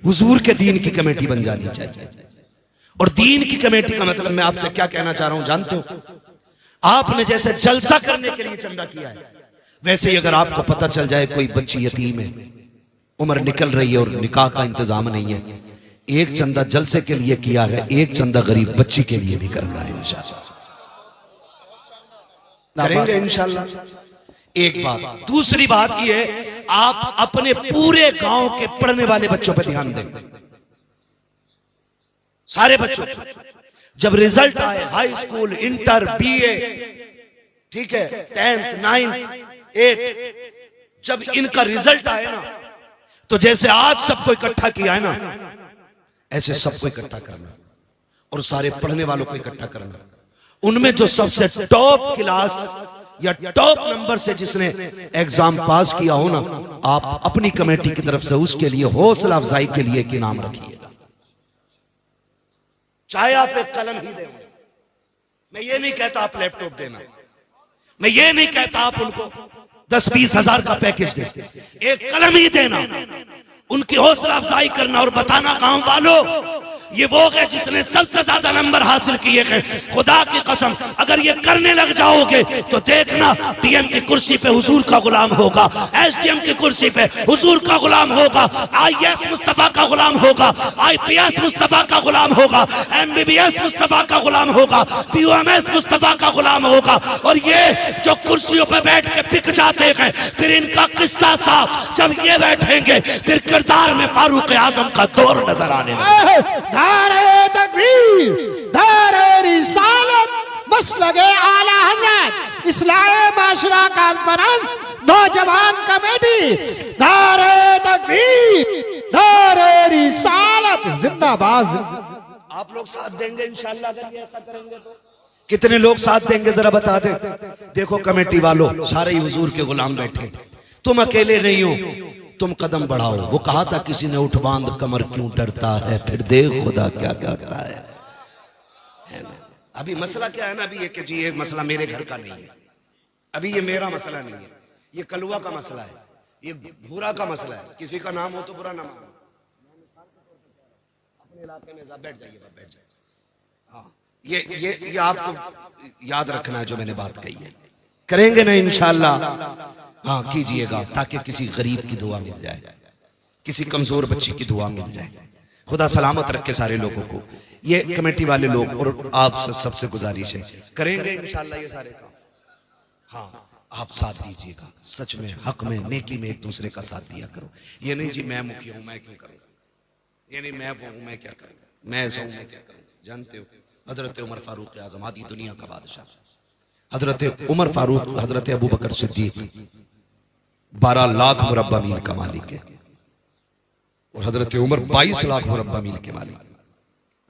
हुजूर के दीन की कमेटी बन जानी चाहिए। और दीन की कमेटी का मतलब मैं आपसे क्या कहना चाह रहा हूं जानते हो? आपने जैसे जलसा करने के लिए चंदा किया है, वैसे ही अगर आपको पता चल जाए कोई बच्ची यतीम है, उम्र निकल रही है और निकाह का इंतजाम नहीं है, एक चंदा जलसे के लिए किया है, एक चंदा गरीब बच्ची के लिए भी करना है इंशाल्लाह। करेंगे इंशाल्लाह। एक बात। दूसरी बात यह है, आप अपने पूरे गांव के पढ़ने वाले बच्चों पर ध्यान दें। सारे बच्चों, जब रिजल्ट आए हाई स्कूल, इंटर, बीए, ठीक है, 10th, 9th, 8th, जब इनका रिजल्ट आए ना तो जैसे आज सबको इकट्ठा किया है ना, ऐसे सबको इकट्ठा करना और सारे पढ़ने वालों को इकट्ठा करना। उनमें जो सबसे टॉप क्लास या टॉप नंबर से जिसने एग्जाम पास किया हो ना, आप अपनी कमेटी की तरफ से उसके लिए हौसला अफजाई के लिए एक इनाम रखिएगा। चाहे आप एक कलम ही दें, मैं ये नहीं कहता आप लैपटॉप देना, मैं ये नहीं कहता आप उनको 10-20 हजार का पैकेज दें, एक कलम ही देना, उनकी हौसला अफजाई करना और बताना गांव वालों ये वो है जिसने सबसे ज्यादा नंबर हासिल किए हैं। खुदा की कसम अगर ये करने लग जाओगे तो देखना पीएम की कुर्सी पे हुजूर का गुलाम होगा, एसडीएम की कुर्सी पे हुजूर का गुलाम होगा, आईएएस मुस्तफा का गुलाम होगा, आईपीएस मुस्तफा का गुलाम होगा, एमबीबीएस मुस्तफा का गुलाम होगा, पीओएमएस मुस्तफा का गुलाम होगा। और ये जो कुर्सियों पे बैठ के बिक जाते हैं, फिर इनका किस्सा साफ जब ये बैठेंगे फिर किरदार में फारूक आजम का दौर नजर आने लगेगा। नारे तकबीर, नारे रिसालत, मसलके आला हज़रत, इस्लाहे माशरा कॉन्फ्रेंस, नौजवान कमेटी, नारे तकबीर, नारे रिसालत, जिंदाबाद। आप लोग साथ देंगे इंशाल्लाह अगर ये ऐसा करेंगे तो? कितने लोग साथ देंगे जरा बता दे। देखो कमेटी वालों, सारे ही हुजूर के गुलाम बैठे, तुम अकेले नहीं हो, तुम कदम बढ़ाओ। वो कहा था किसी ने, उठ बांध कमर क्यों डरता है, फिर देख खुदा क्या करता है ना? अभी मसला क्या है ना, अभी ये कि जी ये मसला मेरे घर का नहीं है, अभी ये मेरा मसला नहीं है, ये कलुआ का मसला है, ये भूरा का मसला है। किसी का नाम हो तो बुरा ना मानो, अपने इलाके में बैठ जाइए, बैठ जाइए। हाँ ये आपको याद रखना है जो मैंने बात कही है। करेंगे ना इंशाल्लाह? हाँ कीजिएगा, ताकि किसी गरीब की दुआ मिल जाए, किसी कमजोर बच्ची की दुआ मिल जाए। खुदा सलामत रखे सारे लोगों को। ये कमेटी वाले लोग और आप सबसे गुजारिश है, करेंगे इंशाल्लाह ये सारे काम। हाँ आप साथ दीजिएगा, सच में हक में नेकी में एक दूसरे का साथ दिया करो। ये नहीं जी मैं मुखिया हूं मैं क्यों करूंगा, ये नहीं मैं वो हूं मैं क्या करूंगा, मैं ऐसा हूं मैं क्या करूंगा। जानते हो हजरत उमर फारूक आजम, आदि दुनिया का बादशाह, हजरत उमर फारूक, हजरत अबू बकर सिद्दीक 12 लाख मुरब्बा मील का मालिक है, और हजरत उमर 22 लाख मुरब्बा मील के मालिक।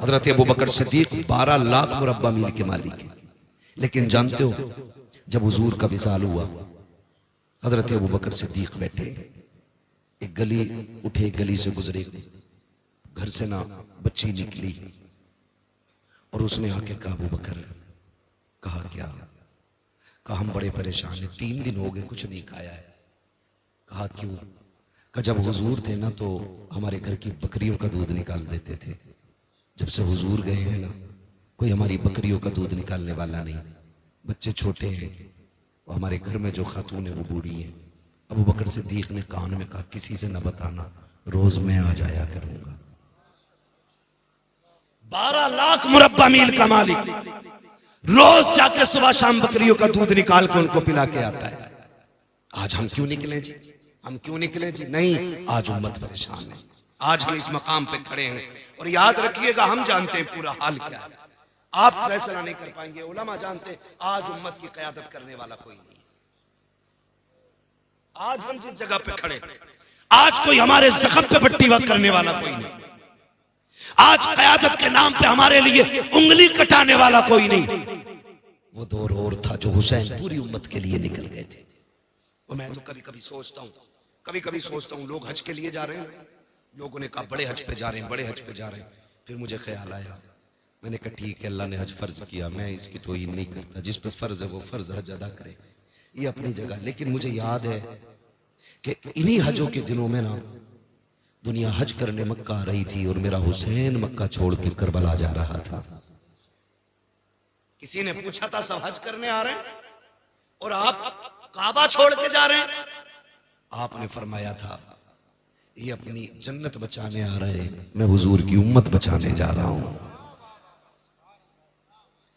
हजरत अबू बकर सिद्दीक 12 लाख मुरब्बा मील के मालिक है। लेकिन जानते हो जब हुजूर का विसाल हुआ, हजरत अबू बकर सिद्दीक बैठे, एक गली उठे, गली से गुजरे, घर से ना बच्ची निकली, और उसने आके कहा अबू बकर, कहा क्या? कहा हम बड़े परेशान हैं, 3 दिन हो गए कुछ नहीं खाया है। कहा क्यों? कहा जब हुजूर थे ना तो हमारे घर की बकरियों का दूध निकाल देते थे, जब से हुजूर गए हैं ना कोई हमारी बकरियों का दूध निकालने वाला नहीं, बच्चे छोटे हैं, और हमारे घर में जो खातून है वो बूढ़ी है। अबू बकर सिद्दीक ने कान में कहा किसी से न बताना, रोज मैं आ जाया करूंगा। 12 लाख मुरब्बा मील का मालिक, रोज जाके सुबह शाम बकरियों का दूध निकाल के उनको पिला के आता है। आज हम क्यों निकले जी? हम क्यों निकले जी? नहीं, आज उम्मत परेशान है। आज हम इस मकाम पे खड़े हैं और याद रखिएगा, हम जानते हैं पूरा हाल क्या है। आप फैसला नहीं कर पाएंगे, उलमा जानते हैं आज उम्मत की क़यादत करने वाला कोई नहीं। आज हम जिस जगह पे खड़े, आज कोई हमारे जख्म पे पट्टी वक्त करने वाला कोई नहीं। आज क़यादत के नाम पे हमारे लिए उंगली कटाने वाला कोई नहीं। वो दौर और था जो हुसैन पूरी उम्मत के लिए निकल गए थे। और मैं तो कभी कभी सोचता हूं लोग हज के लिए जा रहे हैं, लोगों ने कहा बड़े हज पे जा रहे हैं, बड़े हज पे जा रहे हैं। फिर मुझे ख्याल आया, मैंने कहा ठीक है, अल्लाह ने हज फर्ज किया, मैं इसकी तौहीन नहीं करता। जिस पे फर्ज है वो फर्ज हज अदा करे, ये अपनी जगह। लेकिन मुझे याद है कि इन्हीं हजों के दिनों में ना दुनिया हज करने मक्का आ रही थी और मेरा हुसैन मक्का छोड़ के करबला जा रहा था। किसी ने पूछा था सब हज करने आ रहे हैं और आप काबा छोड़ के जा रहे हैं? आपने फरमाया था ये अपनी जन्नत बचाने आ रहे हैं, मैं हुजूर की उम्मत बचाने जा रहा हूं।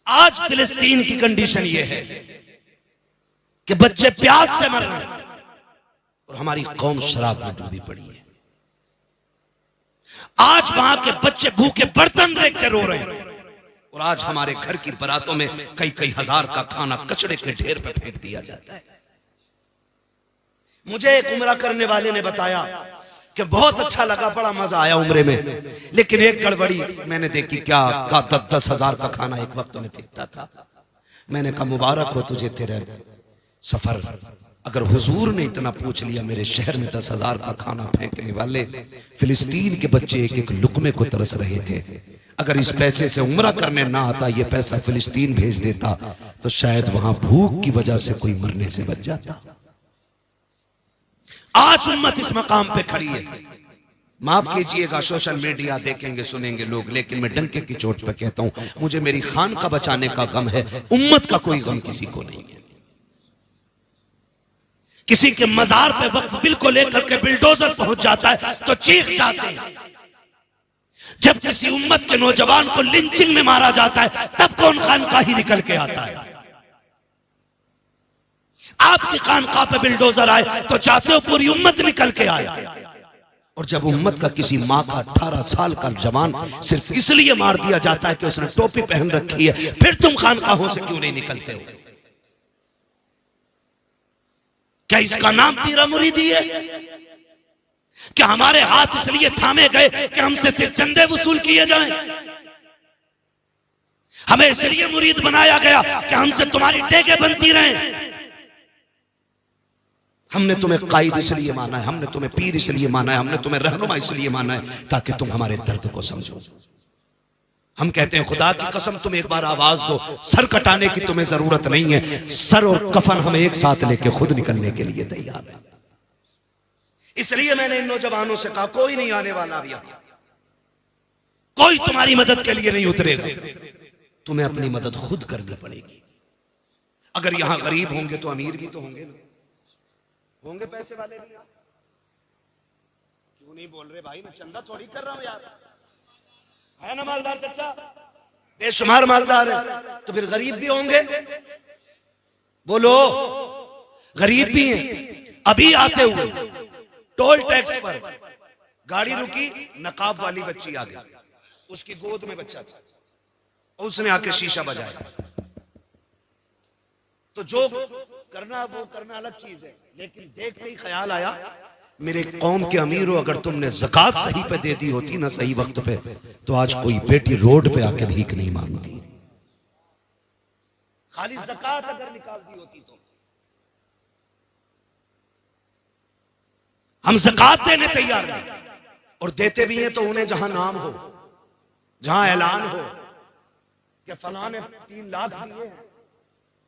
आज फिलिस्तीन की कंडीशन ये है कि बच्चे प्यास से मर रहे हैं और हमारी कौम शराब में डूबी पड़ी है। आज वहां के बच्चे भूखे बर्तन देख के रो रहे हैं और आज हमारे घर की बारातों में कई कई हजार का खाना कचड़े के ढेर पे फेंक दिया जाता है। मुझे एक उम्रा करने वाले ने बताया कि बहुत अच्छा लगा, बड़ा मजा आया उम्रे में, लेकिन एक गड़बड़ी मैंने देखी। क्या 10-10 हजार का खाना एक वक्त में फेंकता था। मैंने कहा मुबारक हो तुझे तेरे सफर। अगर हुजूर ने इतना पूछ लिया, मेरे शहर में 10 हजार का खाना फेंकने वाले फिलिस्तीन के बच्चे एक एक लुकमे को तरस रहे थे। अगर इस पैसे से उम्रा करने ना आता, ये पैसा फिलिस्तीन भेज देता तो शायद वहां भूख की वजह से कोई मरने से बच जाता। आज उम्मत इस मकाम पे खड़ी है। माफ कीजिएगा, सोशल मीडिया देखेंगे सुनेंगे लोग, लेकिन मैं डंके की चोट पे कहता हूं, मुझे मेरी खान का बचाने का गम है, उम्मत का कोई गम किसी को नहीं है। किसी के मजार पे वक्फ बिल को लेकर के बिल्डोजर पहुंच जाता है तो चीख जाते हैं। जब किसी उम्मत के नौजवान को लिंचिंग में मारा जाता है तब कौन खानका ही निकल के आता है। आपकी खानका पे बिल्डोजर आए तो चाहते हो पूरी उम्मत निकल के आए। और जब उम्मत का किसी माँ का 18 साल का जवान सिर्फ इसलिए मार दिया जाता है कि उसने टोपी पहन रखी है, फिर तुम खानकाहों से क्यों नहीं निकलते हो? क्या इसका नाम पीरा मुरीदी है? क्या हमारे हाथ इसलिए थामे गए कि हमसे सिर्फ चंदे वसूल किए जाएं? हमें इसलिए मुरीद बनाया गया कि हमसे तुम्हारी टेके बनती रहें? हमने तुम्हें कायद इसलिए माना है, हमने तुम्हें पीर इसलिए माना है, हमने तुम्हें रहनुमा इसलिए माना है ताकि तुम हमारे दर्द को समझो। हम कहते हैं खुदा की कसम तुम एक बार आवाज दो, सर कटाने की तुम्हें जरूरत नहीं है, सर और कफन हम एक साथ लेके खुद निकलने के लिए तैयार है। इसलिए मैंने इन नौजवानों से कहा कोई नहीं आने वाला अब यहां, कोई तुम्हारी मदद के लिए नहीं उतरेगा, तुम्हें अपनी मदद खुद करनी पड़ेगी। अगर यहां गरीब होंगे तो अमीर भी तो होंगे ना, होंगे पैसे वाले भी। क्यों नहीं बोल रहे भाई? मैं चंदा थोड़ी कर रहा हूं यार, है ना मालदार चचा, बेशुमार मालदार है, तो फिर गरीब भी होंगे। बोलो, गरीब भी हैं। अभी आते हुए टोल टैक्स पर गाड़ी रुकी, नकाब वाली बच्ची आ गई, उसकी गोद में बच्चा था, उसने आके शीशा बजाया। तो जो करना वो करना अलग चीज है, लेकिन देखते ही ख्याल आया मेरे कौम के अमीर हो, अगर तुमने ज़कात सही पे दे दी होती ना, सही वक्त पे, तो आज कोई बेटी रोड पे आके भीख नहीं मांगती। खाली ज़कात अगर निकाल दी होती तो। हम ज़कात देने तैयार हैं और देते भी हैं तो उन्हें जहां नाम हो, जहां ऐलान हो कि फलां ने 3 लाख दिए हैं,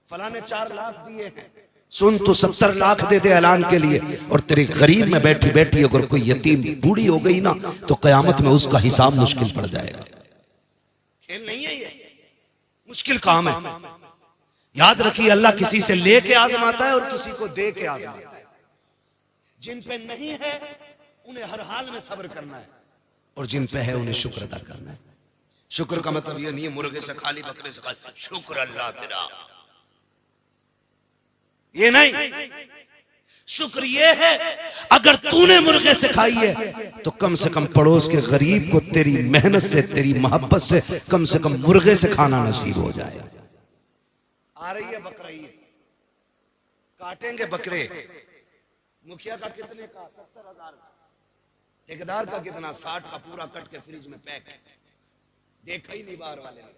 फलां ने 4 लाख दिए हैं। सुन, तो 70 लाख दे दे ऐलान के लिए और तेरे गरीब में बैठी बैठी अगर कोई यतीम बूढ़ी हो गई ना, तो कयामत में उसका हिसाब मुश्किल पड़ जाएगा। खेल नहीं है ये, मुश्किल काम है। याद रखिए, अल्लाह किसी से लेके आजमाता है और किसी को दे के आजमाता है। जिन पे नहीं है उन्हें हर हाल में सब्र करना है और जिन पे है उन्हें शुक्र अदा करना है। शुक्र का मतलब ये नहीं है मुर्गे से खा ली, बकरे से खा ली, शुक्र अल्लाह तेरा, ये नहीं। शुक्र ये है अगर तूने मुर्गे से खाई है तो कम से कम पड़ोस के गरीब को तेरी मेहनत से, तेरी मोहब्बत से कम मुर्गे से खाना नसीब हो जाए। आ रही है बकरीद, काटेंगे बकरे। मुखिया का कितने का? 70,000 का। ठेकेदार का कितना? 60 का, पूरा कट के फ्रिज में पैक। देखा ही नहीं बाहर वाले ने,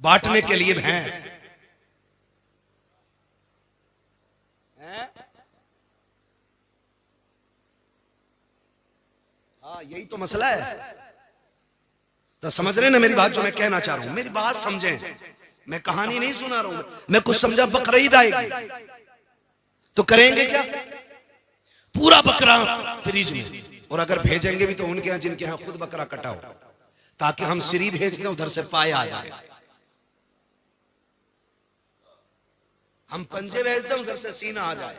बांटने के लिए भैंस है। हाँ यही तो मसला है। तो समझ रहे ना मेरी बात, जो मैं कहना चाह रहा हूं, मेरी बात समझें। मैं कहानी नहीं सुना रहा हूं, मैं कुछ समझा। बकरीद आएगी तो करेंगे क्या? पूरा बकरा फ्रिज में, और अगर भेजेंगे भी तो उनके यहां जिनके यहां खुद बकरा कटा हो, ताकि हम सिरी भेज दें, उधर से पाए आ जाए। हम पंजे भेज दें, उधर से सीना आ जाए।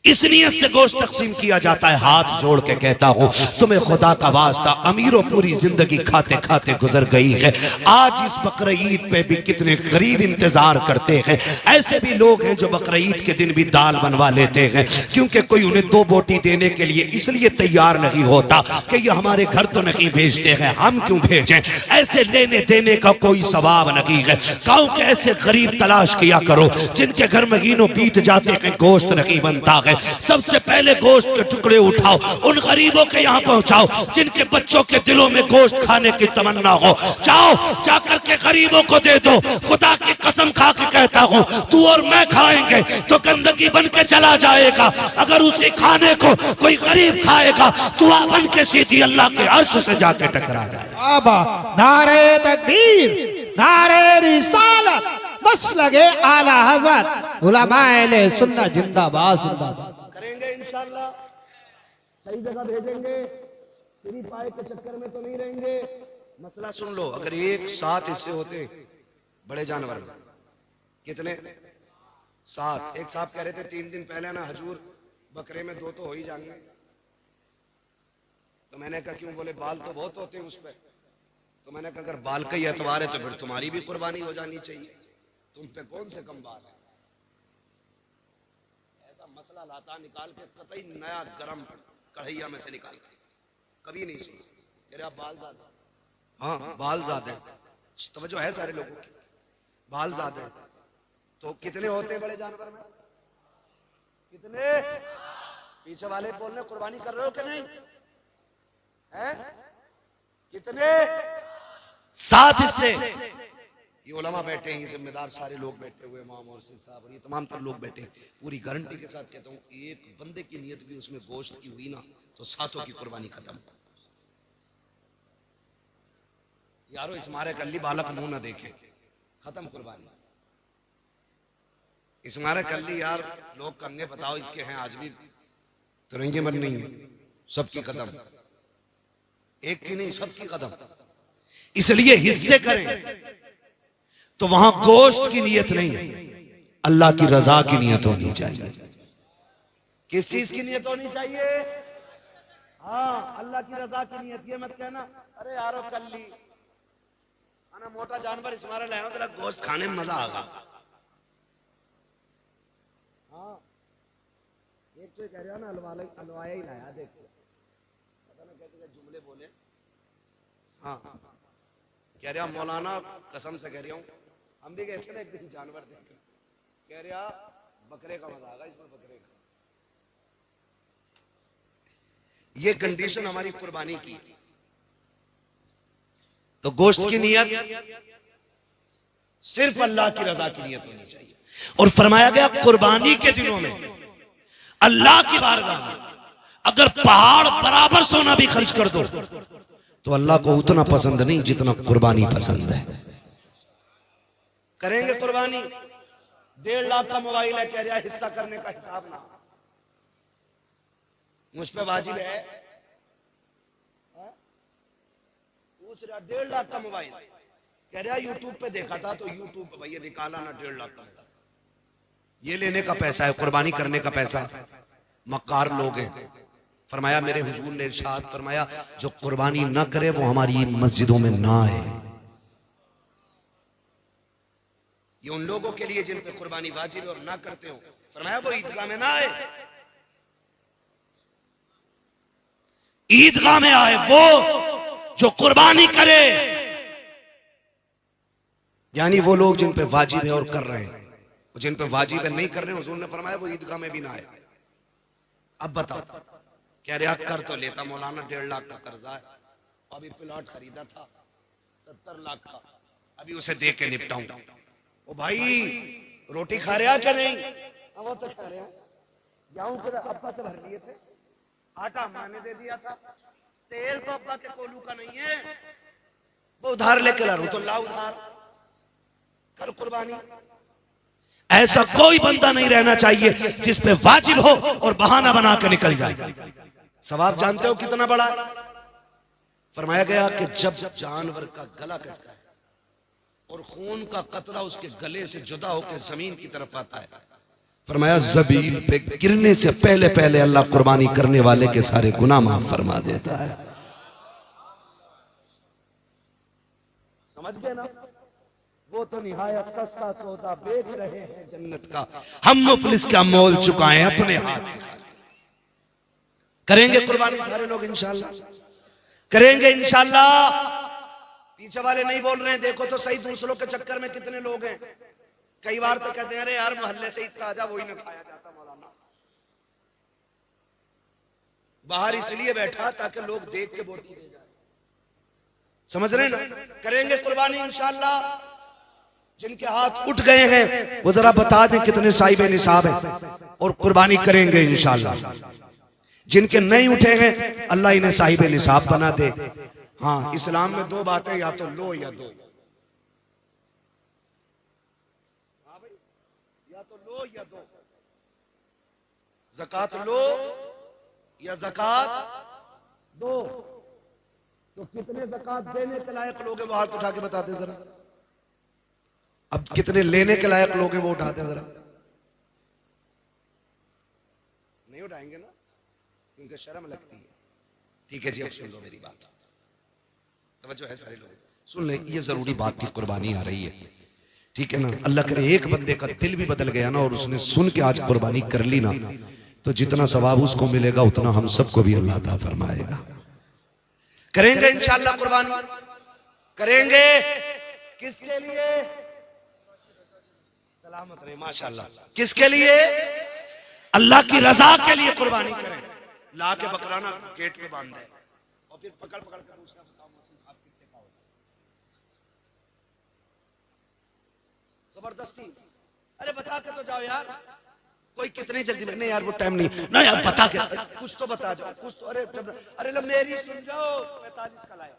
इस नियत से गोश्त तकसीम किया जाता है। हाथ जोड़ के कहता हूं तुम्हें खुदा का वास्ता, अमीरों पूरी जिंदगी खाते खाते गुजर गई है, आज इस बकरीद पे भी कितने गरीब इंतजार करते हैं। ऐसे भी लोग हैं जो बकरीद के दिन भी दाल बनवा लेते हैं, क्योंकि कोई उन्हें 2 बोटी देने के लिए इसलिए तैयार नहीं होता कि ये हमारे घर तो नहीं भेजते हैं, हम क्यों भेजें। ऐसे लेने देने का कोई सवाब नहीं है। गांव के ऐसे गरीब तलाश किया करो जिनके घर महीनों बीत जाते हैं, गोश्त नहीं बनता है। सबसे पहले गोश्त के टुकड़े उठाओ, उन गरीबों के यहाँ पहुंचाओ जिनके बच्चों के दिलों में गोश्त खाने की तमन्ना हो। जाओ, जाकर के गरीबों को दे दो। खुदा की कसम खा के कहता हूँ, तू और मैं खाएंगे तो गंदगी बन के चला जाएगा। अगर उसी खाने को कोई गरीब खाएगा तो बन के सीधी अल्लाह के अर्श से जाके टकरा जाए। नारे तकबीर, नारे रिसालत, बस लगे आला हज़रत उलमाए सुन्नत जिंदाबाद जिंदाबाद। करेंगे इंशाअल्लाह, सही जगह भेजेंगे, सिरी पाए के चक्कर में तो नहीं रहेंगे। मसला सुन लो, अगर एक 7 हिस्से होते बड़े जानवर में, कितने? 7। एक साहब कह रहे थे 3 दिन पहले ना, हजूर बकरे में 2 तो हो ही जाएंगे। तो मैंने कहा क्यों? बोले बाल तो बहुत होते हैं उस पर। तो मैंने कहा अगर बाल का ही एतबार है तो फिर तुम्हारी भी कुर्बानी हो जानी चाहिए, तुम पे कौन से कम बाल है। ऐसा मसला लाता निकाल के, कतई नया गरम कढ़ैया में से निकाल के, कभी नहीं सुना। कह रहे आप बाल ज्यादा। हाँ बाल ज्यादा, तवज्जो है सारे लोगों की, बाल ज्यादा। तो कितने होते हैं बड़े जानवर में? कितने? पीछे वाले बोलने कुर्बानी कर रहे हो कि नहीं है? कितने? 7 हिस्से। ये उलमा बैठे हैं, ये जिम्मेदार सारे लोग बैठे हुए, इमाम और साहब और ये तमाम तर लोग बैठे हैं। पूरी गारंटी के साथ कहता हूँ, एक बंदे की नियत भी उसमें गोश्त की हुई ना तो 7 की कुर्बानी खत्म। यारो इस मारे कल्ली बालक मुंह ना देखे, खत्म कुर्बानी। इस मारे कल्ली यार लोग कंगे बताओ इसके हैं आज भी तिरंगे बन नहीं है, सबकी कदम, एक की नहीं सबकी कदम। इसलिए हिस्से करें तो वहां गोश्त की नियत नहीं, अल्लाह की रजा की नियत होनी चाहिए। किस चीज की नियत होनी चाहिए? हाँ अल्लाह की रजा की नियत। ये मत कहना अरे यारो कल्ली आना मोटा जानवर इस मारा लाया तेरा गोश्त खाने में मजा आगा। हाँ एक तो कह रहा ना हलवाया ही लाया, देखो पता ना कैसे जुमले बोले। हाँ कह रहा मौलाना कसम से कह रहा हूं, हम भी गए थे ना एक दिन जानवर देखकर, कह रहा बकरे का मजा आगा इसमें, बकरे का। ये कंडीशन हमारी कुर्बानी की। तो गोश्त की नियत सिर्फ अल्लाह की रजा की नियत होनी चाहिए। और फरमाया गया कुर्बानी के दिनों में अल्लाह की बारगाह में अगर पहाड़ बराबर सोना भी खर्च कर दो तो अल्लाह को उतना पसंद नहीं जितना कुर्बानी पसंद है। करेंगे कुर्बानी। 1.5 लाख का मोबाइल है, कह रहा हिस्सा करने का हिसाब ना मुझ पे वाजिब है। पूछ रहा 1.5 लाख का मोबाइल, कह रहा यूट्यूब पे देखा था तो यूट्यूब पे भैया निकाला ना 1.5 लाख का। ये लेने का पैसा है, कुर्बानी करने का पैसा। मक्कार लोग हैं, फरमाया मेरे हुजूर ने इरशाद फरमाया जो कुर्बानी ना करे वो हमारी मस्जिदों में ना आए। ये उन लोगों के लिए जिन पे कुर्बानी वाजिब है और ना करते हो, फरमाया वो ईदगाह में ना आए, ईदगाह में आए वो जो कुर्बानी करे। यानी वो लोग जिन पे वाजिब है और कर रहे हैं, जिन पे वाजिब है नहीं कर रहे, हुजूर ने फरमाया वो ईदगाह में भी ना आए। अब बताओ, कह रहे कर तो लेता मौलाना, 1.5 लाख का कर्जा है, अभी प्लॉट खरीदा था 70 लाख का, अभी उसे दे के निपटाऊं। ओ भाई रोटी खा रहे क्या नहीं? वो तो खा रहे हैं, गेहूं के अब्बा से भर लिए थे, आटा अम्मा ने दे दिया था, तेल तो अब्बा के कोलू का नहीं है, वो उधार लेके ला रहा हूं, तो ला उधार कर कुर्बानी। ऐसा कोई बंदा नहीं रहना चाहिए जिस पे वाजिब हो और बहाना बना के निकल जाए। सवाब जानते हो कितना बड़ा है? फरमाया गया कि जब जानवर का गला कटता है और खून का कतरा उसके गले से जुदा होकर जमीन की तरफ आता है, फरमाया जमीन पे गिरने से पहले पहले अल्लाह कुर्बानी करने वाले के सारे गुनाह माफ फरमा देता है। समझ गए ना? वो तो निहायत सस्ता सौदा बेच रहे हैं जन्नत का, हम मुफलिस का मोल चुकाए अपने हाथ। करेंगे कुर्बानी सारे लोग इंशाल्लाह, करेंगे इंशाल्लाह। पीछे वाले नहीं बोल रहे हैं, देखो तो सही दूसरों के चक्कर में कितने लोग हैं। कई बार तो कहते हैं अरे यार मोहल्ले से इतना ताजा वही ना खाया जाता मौलाना, बाहर इसलिए बैठा ताकि लोग देख के बोटी दे जाए। समझ रहे ना? करेंगे कुर्बानी इंशाल्लाह। जिनके हाथ उठ गए हैं वो जरा बता दें कितने साहिब निसाब हैं और कुर्बानी करेंगे इंशाल्लाह। जिनके नहीं उठे हैं अल्लाह इन्हें साहिब निसाब बना दे। हाँ, इस्लाम में 2 बातें, या तो लो या दो। हाँ भाई, या तो लो या दो, ज़कात लो या ज़कात दो। तो कितने ज़कात देने के लायक लोग हैं वो हाथ उठा के बता दे जरा। अब कितने लेने के लायक लोग हैं वो उठाते हैं जरा। नहीं उठाएंगे ना, क्योंकि शर्म लगती है। ठीक है जी, अब सुन लो मेरी बात, तवज्जो है सारे लोग, सुन ले। ये जरूरी बात थी, कुर्बानी आ रही है, ठीक है ना? अल्लाह करे एक बंदे का दिल भी बदल गया ना और उसने सुन के आज कुर्बानी कर ली ना, तो जितना सवाब उसको मिलेगा उतना हम सबको भी अल्लाह अता फरमाएगा। करेंगे इंशाअल्लाह कुर्बानी, करेंगे। किसके लिए? सलामत रहे माशाअल्लाह। किसके लिए? अल्लाह की रजा के लिए कुर्बानी करें। ला के बकराना गेट पे बांध दे और फिर पकड़ पकड़ कर पूछना, बताओ मोहसिन साहब कितने का होगा? जबरदस्ती, अरे बता के तो जाओ यार। कोई कितनी जल्दी में? नहीं यार वो टाइम नहीं ना यार, बता के कुछ तो बता जाओ, कुछ तो। अरे लो मेरी सुन जाओ, 45 का लाया।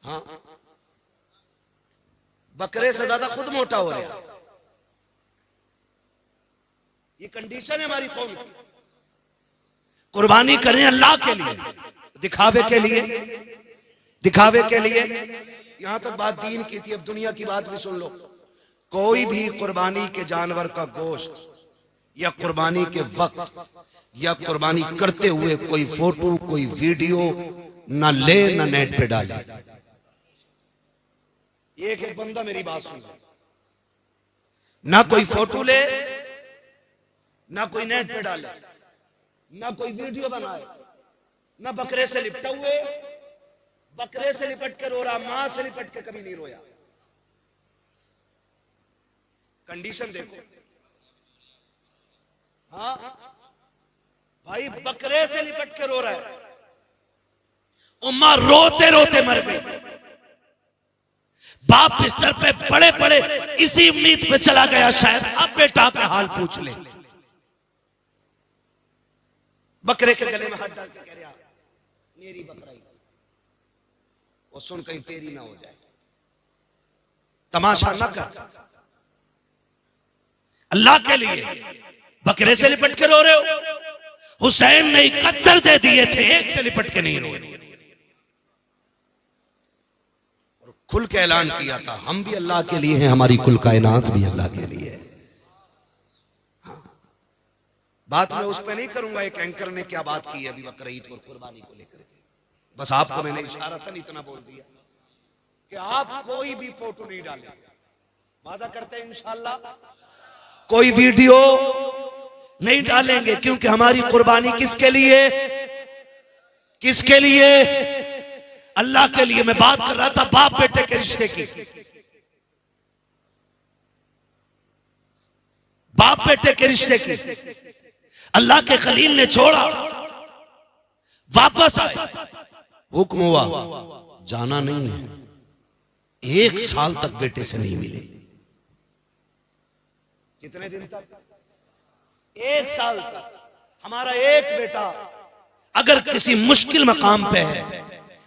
हाँ, बकरे से ज्यादा खुद मोटा हो रहा। ये कंडीशन है हमारी कौम की। कुर्बानी करें अल्लाह के लिए, दिखावे के लिए, दिखावे के लिए। यहां तो बात दीन की थी, अब दुनिया की बात भी सुन लो। कोई भी कुर्बानी के जानवर का गोश्त या कुर्बानी के वक्त या कुर्बानी करते हुए कोई फोटो कोई वीडियो ना ले ना नेट पे डाले। एक एक बंदा मेरी बात सुन, ना कोई फोटो ले, ना कोई नेट पे डाले, ना कोई वीडियो बनाए, ना बकरे से लिपटा हुए, बकरे से लिपट के रो रहा, मां से लिपट के कभी नहीं रोया। कंडीशन देखो। हाँ भाई, बकरे से लिपट के रो रहा है, उम्मा रोते रोते मर गई। बाप बिस्तर पे बड़े बड़े इसी उम्मीद पे चला गया शायद अब बेटा का हाल पूछ ले। बकरे के गले में हाथ डाल के कह रहा मेरी बकराई, वो सुन कहीं तेरी ना हो जाए। तमाशा न कर, अल्लाह के लिए बकरे से लिपट के रो रहे हो। हुसैन ने 71 दे दिए थे, एक से लिपट के नहीं रोए। और खुल के ऐलान किया था हम भी अल्लाह के लिए हैं, हमारी कुल कायनात भी अल्लाह के लिए है। बात मैं उस पर नहीं करूंगा एक एंकर ने क्या बात की है अभी बकर ईद और कुर्बानी को लेकर। बस आपको मैंने इशारा था इतना बोल दिया कि आप कोई भी फोटो नहीं डालेंगे, वादा करते हैं इंशाअल्लाह कोई वीडियो नहीं डालेंगे, क्योंकि हमारी कुर्बानी किसके लिए, किसके लिए? अल्लाह के लिए। मैं बात कर रहा था बाप बेटे के रिश्ते की। बाप बेटे के रिश्ते की अल्लाह के खलील ने छोड़ा, वापस आए, हुक्म हुआ जाना नहीं है, 1 साल तक बेटे से नहीं मिले। कितने दिन तक? 1 साल तक। हमारा एक बेटा अगर किसी मुश्किल मकाम पे है,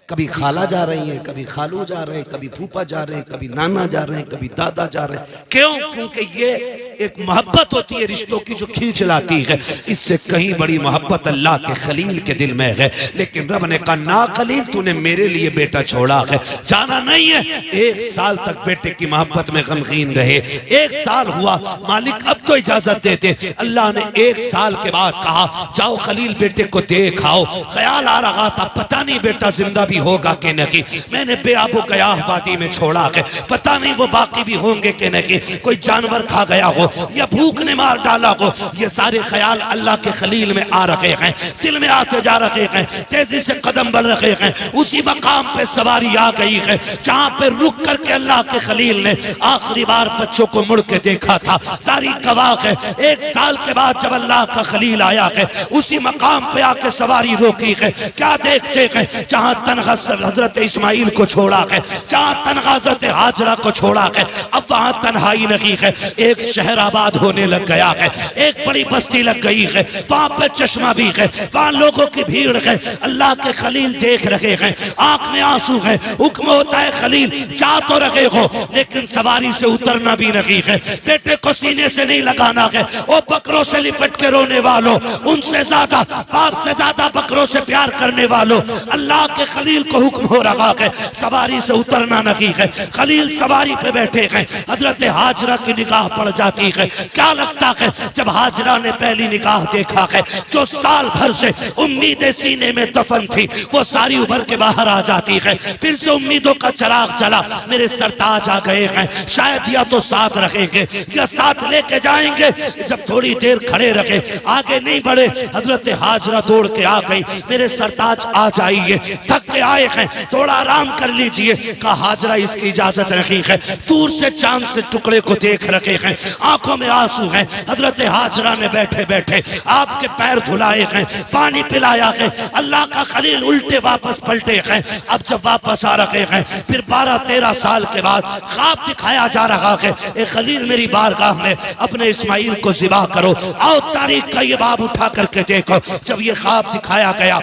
कभी खाला जा रही है, कभी खालू जा रहे हैं, कभी फूफा जा रहे हैं, कभी नाना जा रहे हैं, कभी दादा जा रहे हैं, क्यों? क्योंकि ये एक मोहब्बत होती है रिश्तों की जो खींच लाती है। इससे कहीं बड़ी मोहब्बत अल्लाह के खलील के दिल में है। लेकिन रब ने कहा ना खलील तूने मेरे लिए बेटा छोड़ा है, जाना नहीं है। 1 साल तक बेटे की मोहब्बत में गमगीन रहे। 1 साल हुआ, मालिक अब तो इजाजत देते। अल्लाह ने 1 साल के बाद कहा जाओ खलील बेटे को देख आओ। ख्याल आ रहा था पता नहीं बेटा जिंदा होगा कि नहीं, मैंने बेआबो गयाह वादी में छोड़ा है, पता नहीं वो बाकी भी होंगे कि नहीं, कोई जानवर खा गया हो या भूख ने मार डाला हो। ये सारे ख्याल अल्लाह के खलील में आ रहे हैं, दिल में आते जा रहे हैं, तेजी से कदम बढ़ रहे हैं। उसी मकाम पे सवारी आ गई है जहां पे रुक करके अल्लाह के खलील ने आखिरी बार बच्चों को मुड़ के देखा था। तारीख गवाह है 1 साल के बाद जब अल्लाह का खलील आया है, उसी मकाम पे आके सवारी रोकी है। क्या देखते हैं? जहां तनहा हजरत इस्माइल को छोड़ा है, जहां तनहा हजरत हाजरा को छोड़ा है, अब वहां तन्हाई नहीं है। एक शहर आबाद होने लग गया है, एक बड़ी बस्ती लग गई है, वहां पे चश्मा भी है, वहां लोगों की भीड़ है। अल्लाह के खलील देख रहे हैं, आंख में आंसू है। हुक्म होता है खलील जा तो रहे हो, लेकिन सवारी से उतरना भी नहीं है। बेटे को सीने से नहीं लगाना है। वो बकरों से लिपट के रोने वालों, उनसे ज्यादा बाप से ज्यादा बकरों से प्यार करने वालों, अल्लाह के खलील को हुक्म हो रहा है सवारी से उतरना नहीं है। खलील सवारी पे बैठे हैं, हजरत हाजरा की निगाह पड़ जाती है। क्या लगता है जब हाजरा ने पहली निगाह देखा है, जो साल भर से उम्मीदें सीने में दफन थी वो सारी उभर के बाहर आ जाती है। फिर से उम्मीदों का चिराग जला, मेरे सरताज आ गए हैं, शायद या तो साथ रखेंगे या साथ लेके जाएंगे। जब थोड़ी देर खड़े रखे, आगे नहीं बढ़े, हजरत हाजरा दौड़ के आ गई, मेरे सरताज आ जाइए, थक के आए हैं, थोड़ा आराम कर लीजिए। कहा हाजरा इसकी इजाजत रखी है। दूर से चांद से टुकड़े को देख रखे हैं, आंखों में आंसू हैं। हजरत हाजरा ने बैठे बैठे आपके पैर धुलाए हैं, पानी पिलाया है। अल्लाह का खलील उल्टे वापस पलटे हैं। अब जब वापस आ रहे हैं, फिर 12-13 साल के बाद ख्वाब दिखाया जा रहा है, ए खलील मेरी बारगाह में अपने इस्माइल को ज़िबा करो। आओ तारीख का ये बाब उठा करके देखो। जब ये ख्वाब दिखाया गया,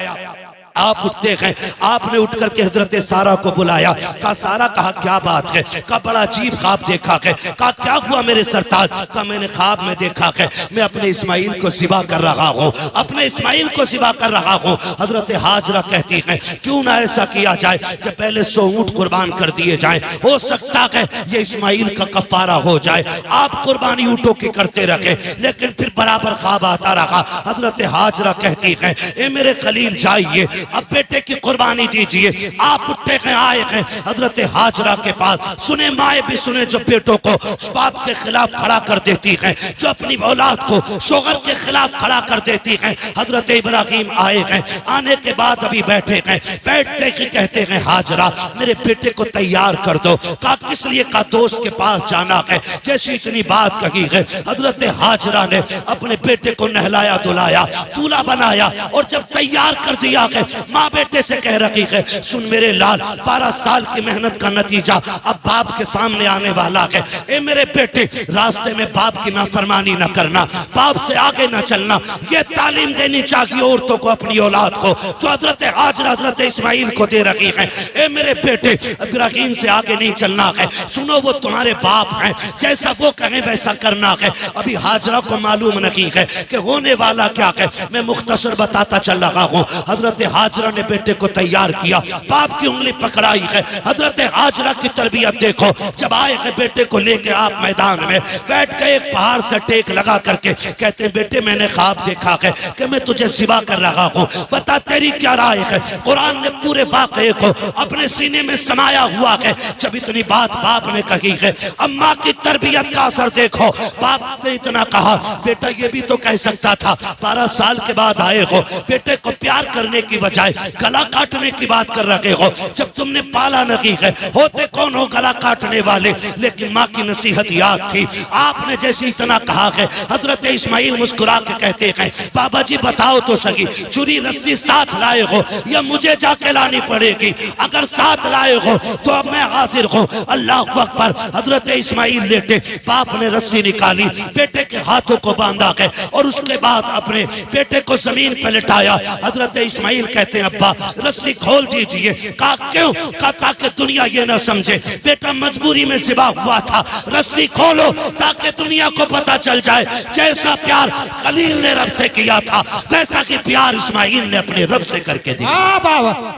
आप उठते हैं, आपने उठ करके हजरत सारा को बुलाया। कहा सारा, कहा क्या बात है? कहा बड़ा अजीब ख्वाब देखा है। कहा क्या हुआ मेरे सरताज? कहा मैंने ख्वाब में देखा है मैं अपने इस्माइल को ज़िबा कर रहा हूँ, अपने इस्माइल को ज़िबा कर रहा हूँ। हजरत हाजरा कहती है क्यों ना ऐसा किया जाए कि पहले 100 ऊंट कुर्बान कर दिए जाए, हो सकता है ये इस्माइल का कफारा हो जाए। आप कुर्बानी ऊँटों की करते रखे, लेकिन फिर बराबर ख्वाब आता रहा। हजरत हाजरा कहती है ए मेरे खलील जाइए, अब बेटे की कुर्बानी दीजिए। आप उठे हैं, आए हैं हजरत हाजरा के पास। सुने माए भी सुने जो बेटों को बाप के खिलाफ खड़ा कर देती हैं, जो अपनी औलाद को शोहर के खिलाफ खड़ा कर देती हैं। हजरत इब्राहिम आए हैं, आने के बाद अभी बैठे हैं, बैठते ही कहते हैं हाजरा मेरे बेटे को तैयार कर दो। कहा किस लिए? का दोस्त के पास जाना है। जैसी इतनी बात कही है, हजरत हाजरा ने अपने बेटे को नहलाया धुलाया, दूल्हा बनाया, और जब तैयार कर दिया है, माँ बेटे से कह रही है सुन मेरे लाल, 12 साल की मेहनत का नतीजा अब बाप के सामने आने वाला है। ए मेरे बेटे, रास्ते में बाप की नाफरमानी न करना, बाप से आगे न चलना। ये तालीम देनी चाहिए औरतों को अपनी औलाद को, जो हजरत हाजरा हजरत इस्माइल को दे रही है। ए मेरे बेटे, इब्राहिम से आगे नहीं चलना है। सुनो वो तुम्हारे बाप हैं, जैसा वो कहें वैसा करना है। अभी हाजरा को मालूम नहीं है कि होने वाला क्या है। मैं मुख्तसर बताता चल रहा हूँ। हजरत हाजरा ने बेटे को तैयार किया, बाप की उंगली पकड़ाई है। हजरत हाजरा की तरबियत देखो, जब आए हैं बेटे को लेके आप मैदान में बैठ के एक पहाड़ से टेक लगा करके कहते हैं बेटे मैंने ख्वाब देखा है कि मैं तुझे सिवा कर रहा हूँ, बता तेरी क्या राय है। कुरान ने पूरे वाक़े को अपने सीने में समाया हुआ है। जब इतनी बात बाप ने कही है, अम्मा की तरबियत का असर देखो। बाप ने इतना कहा, बेटा ये भी तो कह सकता था 12 साल के बाद आए हो, बेटे को प्यार करने की बजाय गला काटने की बात कर रहे हो। जब तुमने पाला नहीं है, होते कौन हो गला काटने वाले। लेकिन माँ की नसीहत याद थी। आपने जैसे इतना कहा है, हजरत इस्माइल मुस्कुरा के कहते हैं बाबा जी बताओ तो सही, छुरी रस्सी साथ लाए हो या मुझे जाके लानी पड़ेगी? अगर साथ लाए हो तो अब मैं हाजिर हूँ। अल्लाह अकबर। हजरत इस्माइल लेटे, बाप ने रस्सी निकाली, बेटे के हाथों को बांधा है और उसके बाद अपने बेटे को जमीन पर लिटाया। हजरत इस्माइल कहते हैं अब्बा रस्सी खोल दीजिए। कहा क्यों? कहा ताकि दुनिया ये ना समझे बेटा मजबूरी में ज़िबा हुआ था। रस्सी खोलो ताकि दुनिया को पता चल जाए जैसा प्यार खलील ने रब से किया था वैसा कि प्यार इस्माइल ने अपने रब से करके दिया।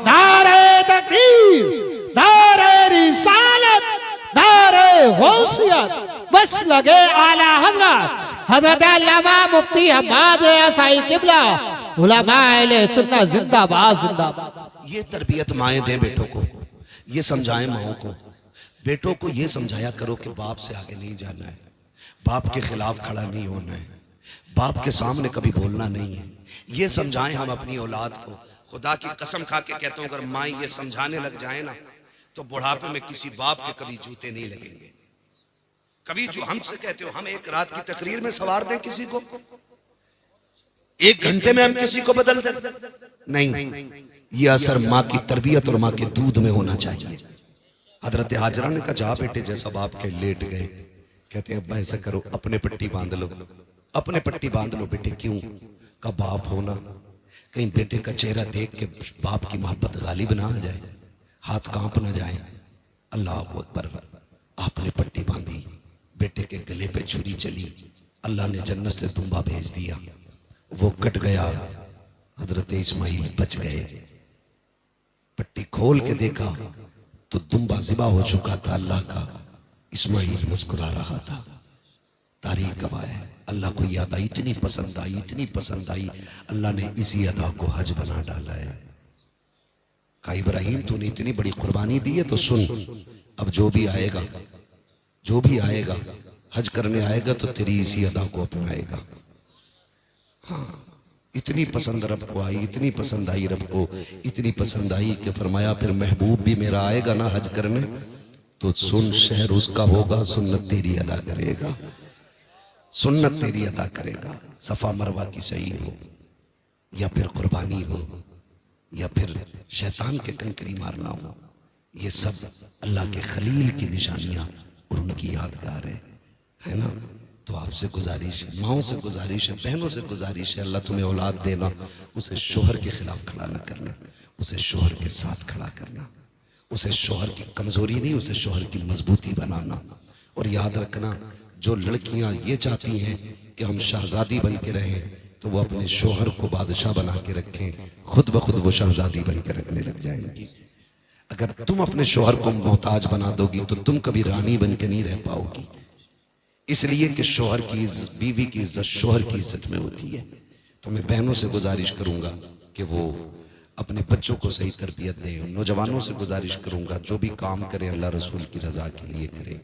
नारे तकबीर, नारे रिसालत, नारे गौसियत, बस लगे आला हजरत हजरत अल्लामा मुफ्ती हम्माद रज़ा किबला उलमाए अहले सुन्नत जिंदाबाद जिंदाबाद। ये तरबियत माएँ दें बेटों को, ये समझाएं माओं को। बेटों को ये समझाया करो कि बाप से आगे नहीं जाना है, बाप के खिलाफ खड़ा नहीं होना है, बाप के सामने कभी बोलना नहीं है। ये समझाएं हम अपनी औलाद को। खुदा की कसम खा के कहता हूं, अगर माँ ये समझाने लग जाए ना तो बुढ़ापे में किसी बाप के कभी जूते नहीं लगेंगे। कभी जो हमसे कहते हो हम एक रात की तकरीर में सवार दें किसी को, 1 घंटे में हम किसी को बदल दें? नहीं, ये असर माँ की तरबियत और माँ के दूध में होना चाहिए। हजरत हाजरा ने कहा जा बेटे जैसा बाप के लेट गए। कहते हैं अब्बा ऐसा करो अपने पट्टी बांध लो, अपने पट्टी बांध लो बेटे। क्यों? का बाप होना, कहीं बेटे का चेहरा देख के बाप की मोहब्बत गालिब ना आ जाए, हाथ कांप ना जाए। अल्लाह अकबर। आपने पट्टी बांधी, बेटे के गले पे छुरी चली, अल्लाह ने जन्नत से दुम्बा भेज दिया, वो कट गया। हजरत इस्माइल बच गए। पट्टी खोल के देखा तो दुम्बा ज़िबा हो चुका था अल्लाह का। इस्माइल मुस्कुरा रहा था। तारीख गवाह है, अल्लाह को ये अदा इतनी पसंद आई, इतनी पसंद आई, अल्लाह ने इसी अदा को हज बना डाला है। कहा इब्राहिम तूने इतनी बड़ी कुर्बानी दी है तो सुन, अब जो भी आएगा, जो भी आएगा हज करने आएगा तो तेरी इसी अदा को अपनाएगा। हाँ, इतनी पसंद रब को आई, इतनी पसंद आई रब को, इतनी पसंद आई कि फरमाया फिर महबूब भी मेरा आएगा ना हज करने तो सुन, शहर उसका होगा, सुन्नत तेरी अदा करेगा, सुन्नत तेरी अदा करेगा। सफा मरवा की सही हो या फिर कुर्बानी हो या फिर शैतान के कंकरी मारना हो, ये सब अल्लाह के खलील की निशानियां और उनकी यादगार है ना। तो आपसे गुजारिश है, माओं से गुजारिश है, बहनों से गुजारिश है, अल्लाह तुम्हें औलाद देना, उसे शोहर के खिलाफ खड़ा ना करना, उसे शोहर के साथ खड़ा करना, उसे शोहर की कमजोरी नहीं, उसे शोहर की मजबूती बनाना। और याद रखना, जो लड़कियां ये चाहती हैं कि हम शहजादी बन के रहें तो वो अपने शोहर को बादशाह बना के रखें, खुद ब खुद वो शहजादी बन के रखने लग जाएंगी। अगर तुम अपने शोहर को मोहताज बना दोगी तो तुम कभी रानी बन के नहीं रह पाओगी। इसलिए कि शोहर की बीवी की इज्जत शोहर की इज्जत में होती है। तो मैं बहनों से गुजारिश करूंगा कि वो अपने बच्चों को सही तरबियत दें। नौजवानों से गुजारिश करूंगा जो भी काम करें अल्लाह रसूल की रजा के लिए करें।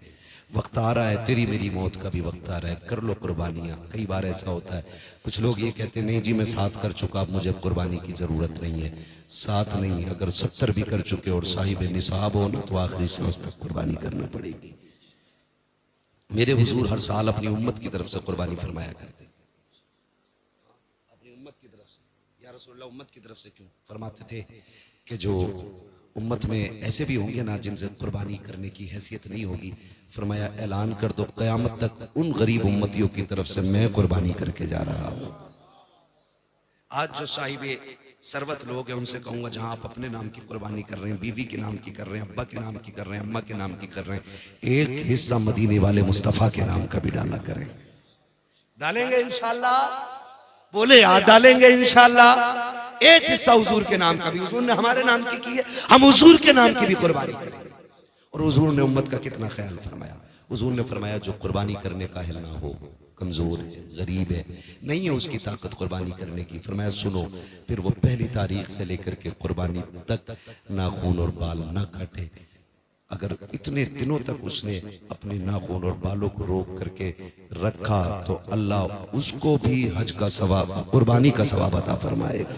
वक्त आ रहा है, तेरी मेरी मौत का भी वक्त आ रहा है, कर लो कुर्बानियाँ। कई बार ऐसा होता है, कुछ लोग ये कहते नहीं जी मैं 7 कर चुका, अब मुझे कुर्बानी की जरूरत नहीं है। 7 नहीं, अगर 70 भी कर चुके और साहिब निसाब हो ना तो आखिरी सांस तक कुर्बानी करना पड़ेगी। मेरे हुजूर हर साल अपनी उम्मत की तरफ से कुर्बानी फरमाया करते, अपनी उम्मत की तरफ से। या रसूलुल्लाह उम्मत की तरफ से क्यों फरमाते थे कि जो उम्मत में ऐसे भी होंगे ना जिनसे कुर्बानी करने की हैसियत नहीं होगी, फरमाया ऐलान कर दो क़यामत तक उन गरीब उम्मतियों की तरफ से मैं कुर्बानी करके जा रहा हूं। आज जो साहिबे सरवत लोग हैं उनसे कहूंगा जहां आप अपने नाम की कुर्बानी कर रहे हैं, बीवी के नाम की कर रहे हैं, अब्बा के नाम की कर रहे हैं, अम्मा के नाम की कर रहे हैं, एक हिस्सा मदीने वाले मुस्तफा के नाम का भी डाला करें। डालेंगे इंशाल्लाह, बोले यार डालेंगे इंशाल्लाह। एक हिस्सा हुजूर के नाम का भी, हुजूर ने हमारे नाम की है, हम हुजूर के नाम की भी कुर्बानी करें। और हुजूर ने उम्मत का कितना ख्याल फरमाया। हुजूर ने फरमाया जो कुर्बानी करने का अहल ना हो, कमजोर है, गरीब है, नहीं है उसकी ताकत कुर्बानी करने की, फरमाया सुनो, फिर वो पहली तारीख से लेकर के कुर्बानी तक नाखून और बाल ना काटे। अगर इतने दिनों तक उसने अपने नाखून और बालों को रोक करके रखा तो अल्लाह उसको भी हज का सवाब, कुर्बानी का सवाब अता फरमाएगा।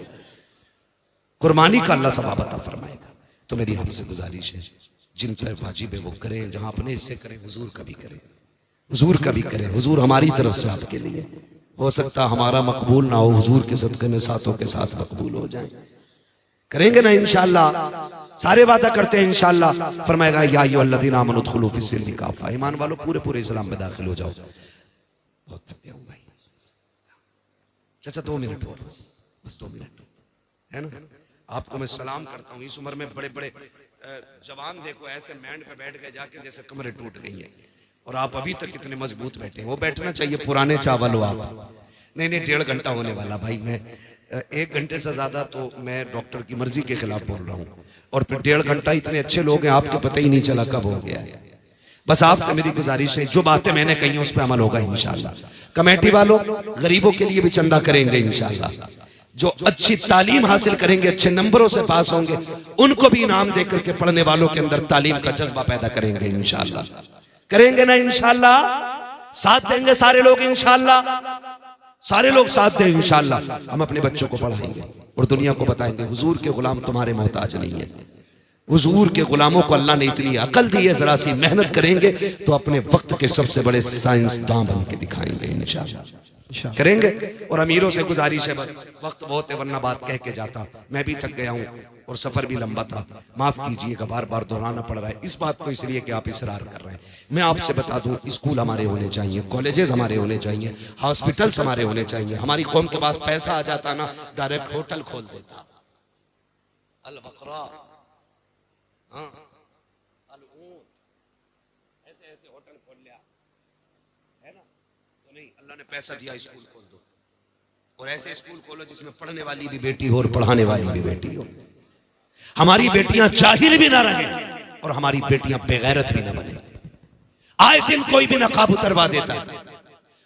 कुर्बानी का अल्लाह सवाब अता फरमाएगा। तो मेरी हमसे गुजारिश है, जिन पर वाजिब है वो करें, जहां अपने हिस्से करें, हुजूर का भी करें, हुजूर का भी करें। हुजूर हमारी तरफ से आपके लिए, हो सकता हमारा मकबूल ना हो, हुजूर के सदक़े में सातों के साथ मकबूल हो जाए। करेंगे ना इंशाअल्लाह, सारे वादा करते हैं इंशाअल्लाह। फरमाएगा या अय्युहल्लज़ीना आमनू उदखुलू फिस्सिल्मि काफ़ा, ईमान वालों पूरे पूरे इस्लाम में दाखिल हो जाओ। बहुत थक गया हूं भाई, चाचा 2 मिनट और, बस 2 मिनट है ना। आपको मैं सलाम करता हूँ। इस उम्र में बड़े बड़े जवान देखो ऐसे बैंड पे बैठ गए जाके जैसे कमरे टूट गई है, और आप अभी तक इतने मजबूत बैठे हैं। वो बैठना चाहिए पुराने चावल हो आप। नहीं 1.5 घंटा होने वाला भाई, मैं 1 घंटे से ज्यादा तो मैं डॉक्टर की मर्जी के खिलाफ बोल रहा हूँ, और फिर 1.5 घंटा इतने अच्छे लोग हैं आपको पता ही नहीं चला कब हो गया है। बस आपसे मेरी गुजारिश है, जो बातें मैंने कही हैं उस पर अमल होगा इंशाअल्लाह। कमेटी वालों गरीबों के लिए भी चंदा करेंगे इंशाअल्लाह। जो अच्छी तालीम हासिल करेंगे, अच्छे नंबरों से पास होंगे, उनको भी इनाम देकर के पढ़ने वालों के अंदर तालीम का जज्बा पैदा करेंगे इंशाअल्लाह। करेंगे ना इंशाअल्लाह, साथ देंगे सारे लोग इंशाअल्लाह, सारे लोग साथ दें इंशाअल्लाह। हम अपने बच्चों को पढ़ाएंगे और दुनिया को बताएंगे हुजूर के गुलाम तुम्हारे मोहताज नहीं है। हुजूर के गुलामों को अल्लाह ने इतनी अकल दी है, जरा सी मेहनत करेंगे तो अपने वक्त के सबसे बड़े साइंसदान बन के दिखाएंगे इंशाअल्लाह। करेंगे। और अमीरों से गुजारिश है, बस वक्त बहुत है वरना बात कह के जाता, मैं भी थक गया हूँ और सफर भी लंबा था, माफ कीजिएगा बार बार दोहराना पड़ रहा है इस बात को, इसलिए कि आप इसरार कर रहे हैं। मैं आपसे बता दूं, स्कूल हमारे होने चाहिए, कॉलेजेस हमारे होने चाहिए, हॉस्पिटल्स हमारे होने चाहिए। हमारी कौम के पास पैसा आ जाता ना, डायरेक्ट होटल खोल देता, अल बकरा, हाँ, अल ऊंट, ऐसे ऐसे होटल खोल लिया है ना। तो नहीं, अल्लाह ने पैसा दिया, स्कूल खोल दो, और ऐसे स्कूल खोलो जिसमें पढ़ने वाली भी बेटी हो और पढ़ाने वाली भी बेटी हो। हमारी बेटियां जाहिल भी ना रहे और हमारी बेटियां बेगैरत भी ना बने। आए दिन कोई भी नकाब उतरवा देता है,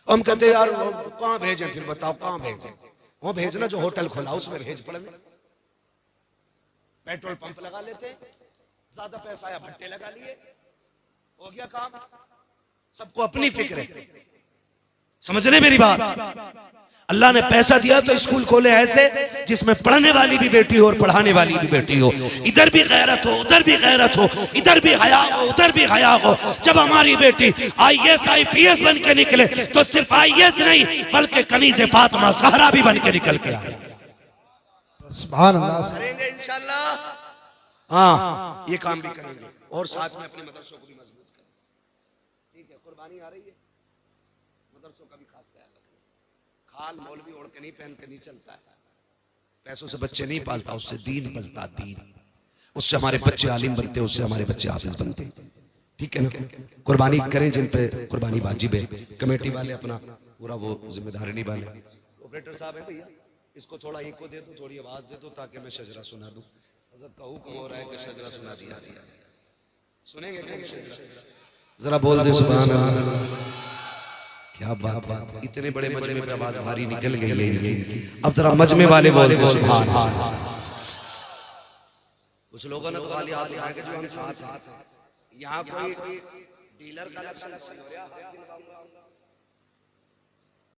हम कहते यार कहां भेजें, फिर बताओ कहां भेजें। वो भेजना जो होटल खोला उसमें भेज पढ़ने। पेट्रोल पंप लगा लेते, ज्यादा पैसा आया भट्टे लगा लिए, हो गया काम। सबको अपनी फिक्र है, समझ रहे मेरी बात। अल्लाह ने पैसा दिया तो स्कूल खोले ऐसे जिसमें पढ़ने वाली भी बेटी हो और पढ़ाने वाली भी बेटी हो। इधर भी गैरत हो, उधर भी गैरत हो, इधर भी हया हो, उधर भी हया हो। जब हमारी बेटी IAS IPS बन के निकले तो सिर्फ IAS नहीं बल्कि कनीज़े फातिमा ज़हरा भी बन के निकल के आए। सुभान अल्लाह। करेंगे इंशाल्लाह, हाँ ये काम भी करेंगे और साथ में अपने मदरसों को भी मजबूत करेंगे। ठीक है, कुर्बानी आ रही है, मदरसों का भी खास ख्याल रखें। खाल मौलवी ओढ़ के नहीं, पहन के नहीं चलता है, पैसों से बच्चे नहीं पालता, उससे दीन बनता, दीन। उससे हमारे बच्चे आलिम बनते, उससे हमारे बच्चे हाफिज बनते। ठीक है ना। कुर्बानी करें जिन पे कुर्बानी वाजिब है। कमेटी वाले अपना पूरा वो जिम्मेदारी निभाएं। ऑपरेटर साहब है भैया, इसको थोड़ा इको दे दो, थोड़ी आवाज दे दो ताकि मैं शजरा सुना दूं। हज़रत का हुक्म हो रहा है कि शजरा सुना दिया। सुनेंगे जरा बोल दे सुभान अल्लाह। क्या बात है, इतने बड़े मजमे में आवाज भारी निकल गई है। अब जरा मजमे वाले बोल दे सुभान अल्लाह। कुछ लोगों ने तो खाली हाथ लगाएंगे जो हम साथ हैं। यहाँ कोई डीलर का लक्षण हो रहा है,